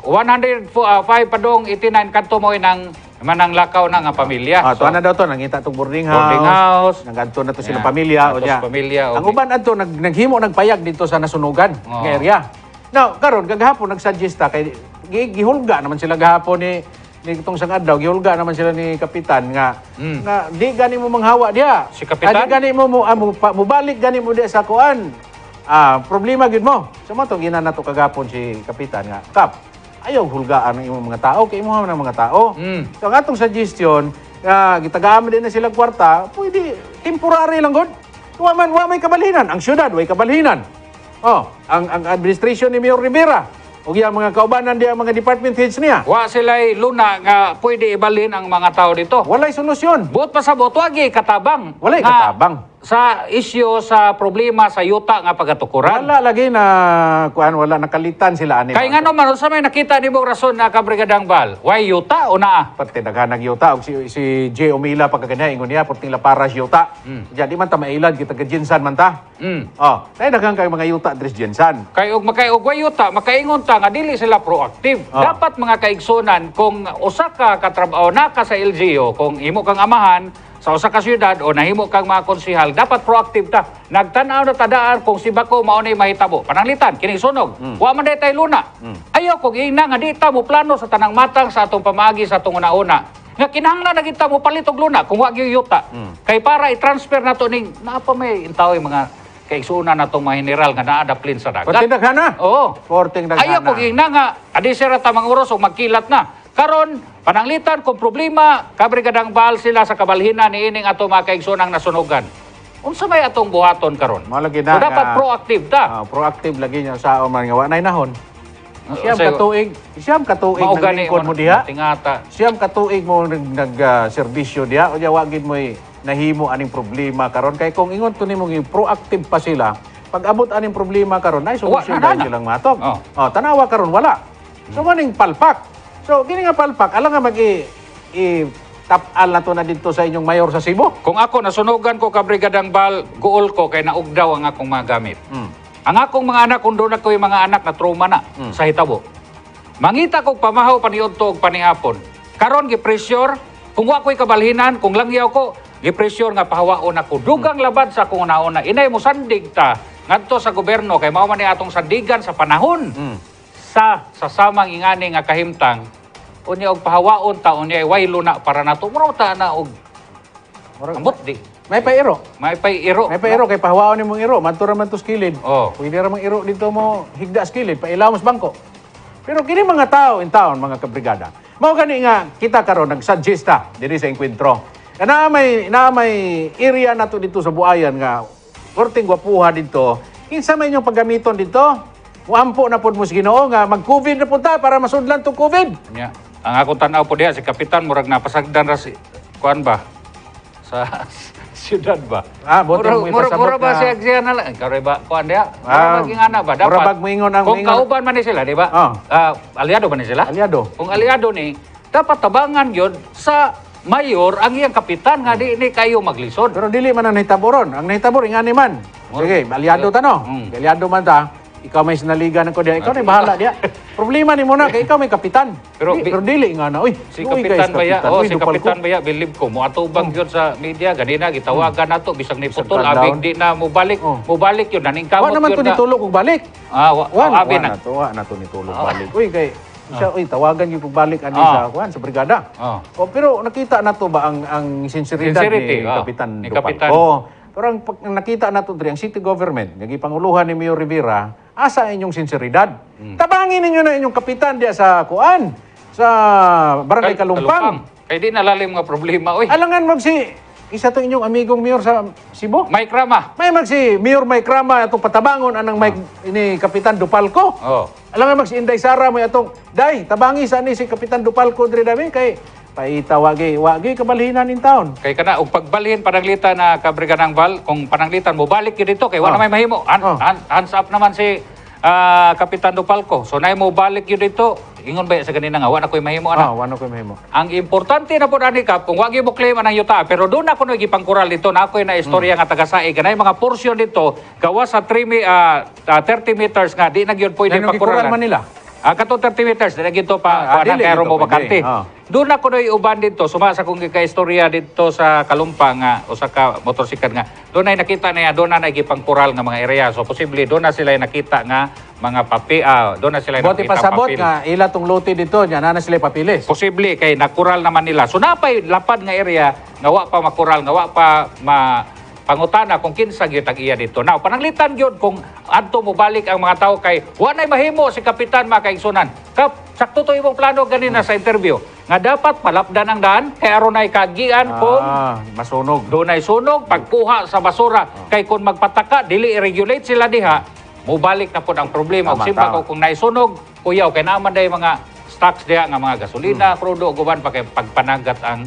105 padong 89 kanto mo inang manang lakaw na nga pamilya. Tuwa na daw to nangita tong boarding Boarding house. Nagadto na to silang Yeah. pamilya o Tapos niya. pamilya, Ang okay. uban adto naghimo nagpayag dito sa nasunugan nga area. Now, karon gagahapon nagsuggest ta kay gihulga naman sila gahapon ni itong sang adlaw gihulga naman sila ni kapitan nga di gani mo manghawa diha. Si kapitan? Di gani mo mubalik gani mo diha sa kuan. Problema gid mo. So mo to ginanato kagapon si kapitan nga kap ayaw hulgaan ang imong mga tao kay imong mga tao. So ang atong suggestion gitagaam din na sila kwarta, pwede temporary lang gud. Wa may kabalhinan, ang syudad way kabalhinan. Ang administration ni Mayor Rivera O yan mga kaubanan diya mga department heads niya. Wa sila'y luna nga pwede ibalin ang mga tao dito. Walay solusyon. Buot pa sa buot, wagi katabang. Walay Nga katabang. Sa isyu, sa problema, sa yuta nga pagatukuran. Wala lagi na wala nakalitan sila ani. Kaya nga naman, sa may nakita ni mong rason na kabrigadang bal, why yuta o naa? pati daghanag yuta og si J Omila pagkaganya ingon niya puting la para yuta. Jadi man ta mailad kita ka Jinsan man ta. Oh, tay daghang kay mga yuta dres Jinsan. Kay og way yuta, makaingon ta nga dili sila proactive. Oh. Dapat mga kaigsunan kung usa ka katrabaho na ka sa LGU, kung imo kang amahan sa usa ka syudad o nahimo kang mga konsihal, dapat proactive ta. Nagtan-aw na tadaan kung si Bako mao nay mahitabo. Pananglitan kining sunog. Wa man day tay luna. Ayaw kog ina nga di ta mo plano sa tanang matang sa atong pamaagi sa atong una-una. Nga kinahanglan na kita mo palit og luna kung wa gyud yuta. Kay para i-transfer nato ning naapa may intaw mga kaigsunan natong mga general nga naa daplin sa dagat. Puting daghana. Oo. Porting daghana. Ayaw kog ina nga adi sira ta mga oras og magkilat na. Karon pananglitan kung problema kabrigadang bahal sila sa kabalhinan ni ining ato mga kaigsunang nasunugan. Unsa may atong buhaton karon? Malagi So na. dapat proactive ta. Proactive lagi niya sa man nga wa nay nahon. Siyam Sa- katuig Maugani naglingkod mo diha. tingata. Siyam katuig mo nag-serbisyo diha o diya wagid mo nahimo aning problema karon kay kung ingon to nimo proactive pa sila pag abot aning problema karon nay solusyon Wa na. dahil silang matog. Oh. Oh, tanawa karon wala. So maning palpak. So kini nga palpak alang nga tapal na to na dito sa inyong mayor sa Cebu. Kung ako nasunugan ko kabrigadang bal, guol ko kay naugdaw ang akong mga gamit. Ang akong mga anak, kung doon ako yung mga anak na trauma na sa hitabo. Mangita kong pamahaw paniod to og panihapon. Karon gipresyur, kung wa ko'y kabalhinan, kung langyaw ko, gipresyur nga pahawaon ako. Dugang labad sa akong una-una. Inay mo sandig ta ngadto sa gobyerno kay mao man ni atong sandigan sa panahon sa samang ingani nga kahimtang. Unya og pahawaon ta unya way luna para nato mura ta na og ambot di. May pairo. May pay iro. May pairo kay pahawaon nimong iro, madto ra man to skilid. Oh. Pwede ra mang iro dito mo higda skilid, pailaw mas bangko. Pero kini mga tao in town, mga kabrigada. Mao gani nga kita karon nag-suggest ta diri sa enkwentro. Na may area na to dito sa Buayan nga korting gwapuha dito. Kinsa may inyong paggamiton dito? Muampo na pud mo sa Ginoo nga mag-COVID na punta para masudlan to COVID. Nya, ang akong tanaw po diha si kapitan murag napasagdan ra si kuan ba sa siyudad ba? Buti mo ipasabot mura ba na- siya siya na lang? Karoy ba kuan diha? Ah, Mura maging ana ba dapat? mura bag moingon ang kung moingon- kauban man ni sila, di ba? Oh. Aliado ba ni sila? Aliado. Kung aliado ni, dapat tabangan yun sa mayor ang iyang kapitan nga di ni kayo maglisod. Pero dili man ang nahitaboron. Ang nahitabor ingani man. Sige, aliado ta no. Aliado man ta. Ikaw may sinaligan ko diya. Ikaw na bahala diya. Problema ni mo na kay ikaw may kapitan. Pero Pero dili nga na. Uy, Si uy, Kapitan guys, Baya, Uy, si dupal Kapitan ko. Baya, believe ko, muatubang yun sa media, ganina, gitawagan na to, bisag ni Putol, Bisag abig down. di na mubalik, Oh. mubalik yun, Wa naningkamot naman yun to na. nitulog ug balik. Wa abi na. Wa na to nitulog balik. Uy, kay siya, uy, tawagan yung pagbalik ani sa kuan sa brigada. Oh. Pero nakita na to ba ang sinseridad Sincerity, ni oh. Kapitan Ni Dupal? Kapitan. Pero ang nakita na to diri ang city government, naging panguluhan ni Mayor Rivera, asa inyong sinseridad. Tabangin ninyo na inyong kapitan diya sa kuan sa Barangay Kalumpang. Kay di nalalim nga problema, oy. Alangan isa to inyong amigong mayor sa Cebu. Mike Rama. May Mayor Mike Rama atong patabangon anang Mike ini Kapitan Dupalco. Oh. Alangan si Inday Sara mo atong day tabangi sa ni si Kapitan Dupalco diri dami kay paitawagi wagi kabalhinan in town. Kay kana og pagbalhin pananglitan na kabrigadang bal, kung pananglitan mo balik yun dito kay wala may mahimo. Hands up naman si Kapitan Dupalco. So nay mo balik yun dito. Ingon ba sa ganina nga wala koy mahimo ana. Wano ko mahimo. Ang importante na po ani kap kung wagi mo claim ang yuta pero doon ako nagipangkural dito na ako na istorya nga taga-saig ganay mga porsyon dito gawa sa 30 meters nga di na gyud pwede Nang pangkural. man nila. Kato 30 meters dili gito pa dili kay gito mo pwede. bakante. Doon ako na uban dito sumasa kung istorya dito sa Kalumpang nga usa ka motorsikal nga doon ay nakita niya doon na nagipangkural nga mga area so posible doon na sila nakita nga mga papi doon na sila Bote nakita pasabot papel. nga ila tong lote dito nya na sila papilis. Posible kay nakural naman nila. So napay lapad nga area nga wa pa makural, nga wa pa pangutana kung kinsa gyud ang iya dito. Now, pananglitan gyud kung adto mo balik ang mga tao kay wa nay mahimo si kapitan makaigsunan. Kap, sakto to imong plano ganina sa interview nga dapat palapdan ang daan kay aron ay kagian kung Masunog. dunay sunog pagkuha sa basura kay kung magpataka dili i-regulate sila diha mubalik na po ang problema. Tama, Simba tama. ko kung naisunog, kuyaw kay naman day mga stocks diha nga mga gasolina, krudo guban pa kay pagpanagat ang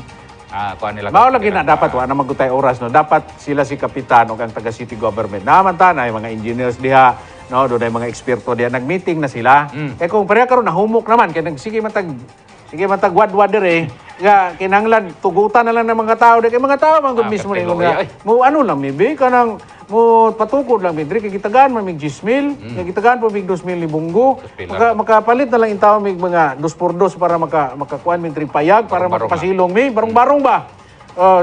kuan nila. Mao lagi na dapat wa na magutay oras no. Dapat sila si kapitan o ang taga city government. Naman tanay mga engineers diha, no, do mga eksperto diha nag-meeting na sila. Kay kung pareha karon nahumok naman kay sige matag wadwad dire nga kinahanglan tugutan na lang ng mga tao kay mga tao man gud mismo pero ningon nga mo ano lang maybe kanang mo patukod lang midri kay gitagaan man mig 10,000 kay gitagaan po mig 2,000 ni bunggo makapalit na lang in tao mig mga 2x2 para makakuan mig tripayag para Barong-barong makapasilong mi barong-barong ba.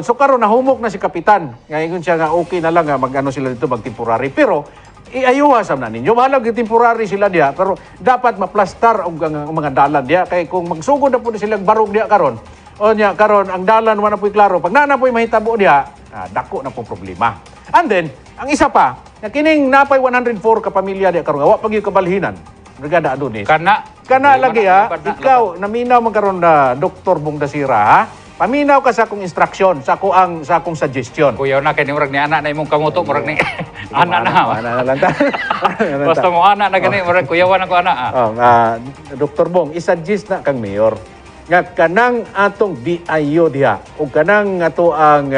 So karon nahumok na si kapitan nga ingon siya nga okay na lang nga magano sila dito mag-temporary pero iayuha na ninyo. Mahalaw yung temporary sila diya, pero dapat maplastar ang mga dalan diya. Kaya kung magsugod na po silang barog diya karon, o niya karon ang dalan wala po'y klaro. Pag nana po'y mahitabo diya, dako na po problema. And then, ang isa pa, na kining napay 104 ka pamilya diya karon, wa pag yung kabalhinan. Brigada Adonis. Kana lagi ikaw naminaw man karon na Dr. Bongdasira ha. Paminaw ka sa akong instruction, sa akong suggestion. Kuyaw na kay ni murag ni ana na imong kamoto murag ni ana na. Ana na lang ta. Basta mo ana na gani murag kuyawan ako ana. Dr. Bong, isuggest na kang mayor nga kanang atong DIO diha o kanang ato ang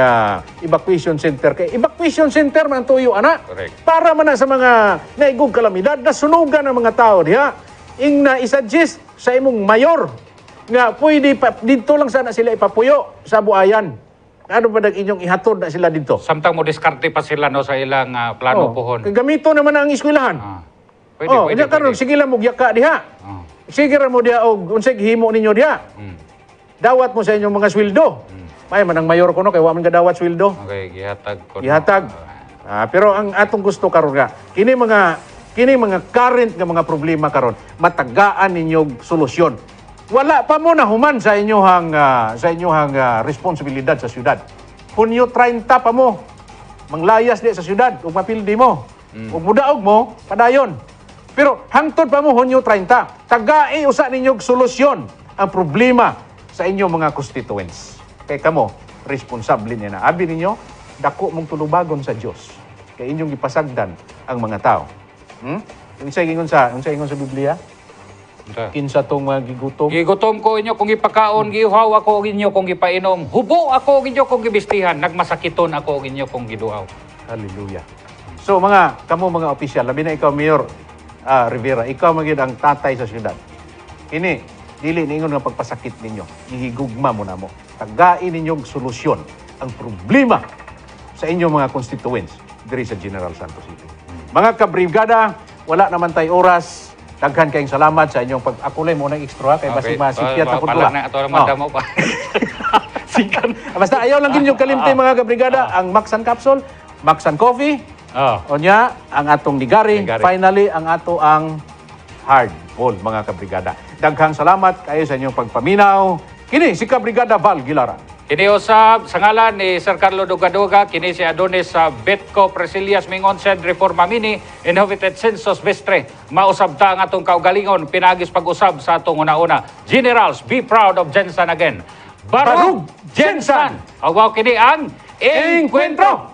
evacuation center kay evacuation center man tuyo ana. Correct. Para man na sa mga naigog kalamidad nasunugan ang mga tao diha. Ing na isuggest sa imong mayor nga pwede pa dito lang sana sila ipapuyo sa buayan. Ano ba inyong ihatod na sila dito? Samtang mo diskarte pa sila no sa ilang plano pohon. Gamito naman ang eskwelahan. Pwede. Karon sige lang mo gyaka diha. Sige ra mo diha og unsay gihimo ninyo diha. Dawat mo sa inyong mga sweldo. May man ang mayor kuno kay wa man gadawat sweldo. Okay, gihatag ko. Gihatag. Pero ang atong gusto karon nga kini mga current nga mga problema karon matagaan ninyong solusyon. Wala pa mo na human sa inyong responsibilidad sa syudad. Hunyo 30 pa mo manglayas di sa syudad ug mapildi mo. Ug mudaog mo padayon. Pero hangtod pa mo Hunyo 30. Tagai usa ninyong solusyon ang problema sa inyong mga constituents. Kay kamo responsable niya na. Abi ninyo dako mong tulubagon sa Dios. Kay inyong gipasagdan ang mga tao. Unsay ingon sa Biblia? Kinsa tong mga gigutom? Gigutom ko inyo kung ipakaon, giuhaw ako inyo kung ipainom. Hubo ako inyo kung gibistihan, nagmasakiton ako inyo kung giduaw. Hallelujah. So kamo mga opisyal, labi na ikaw Mayor Rivera, ikaw magid ang tatay sa syudad. Kini dili ningon nga pagpasakit ninyo, ihigugma mo na mo. Tagai ninyong solusyon ang problema sa inyong mga constituents diri sa General Santos City. Mga kabrigada, wala naman tay oras. Daghan kayong salamat sa inyong pag-akulay mo ng extra kay basig masipyat na pud pala na ato madamo pa. Sikan. Basta ayaw lang ginyong kalimtay mga kabrigada ang Maxan Capsule, Maxan Coffee. Onya ang atong Nigari. Finally ang ato ang Hard Ball mga kabrigada. Daghang salamat kayo sa inyong pagpaminaw. Kini si Kabrigada Val Gilara. Kini usab sa ngalan ni Sir Carlo Dugaduga, kini si Adonis sa Betco Presilias Mingon Sed Reforma Mini Inhabited Census Vestre. Mausab ta ang atong kaugalingon pinagis pag-usab sa atong una-una. Generals, be proud of Jensan again. Barug Jensan. Awaw kini ang Encuentro.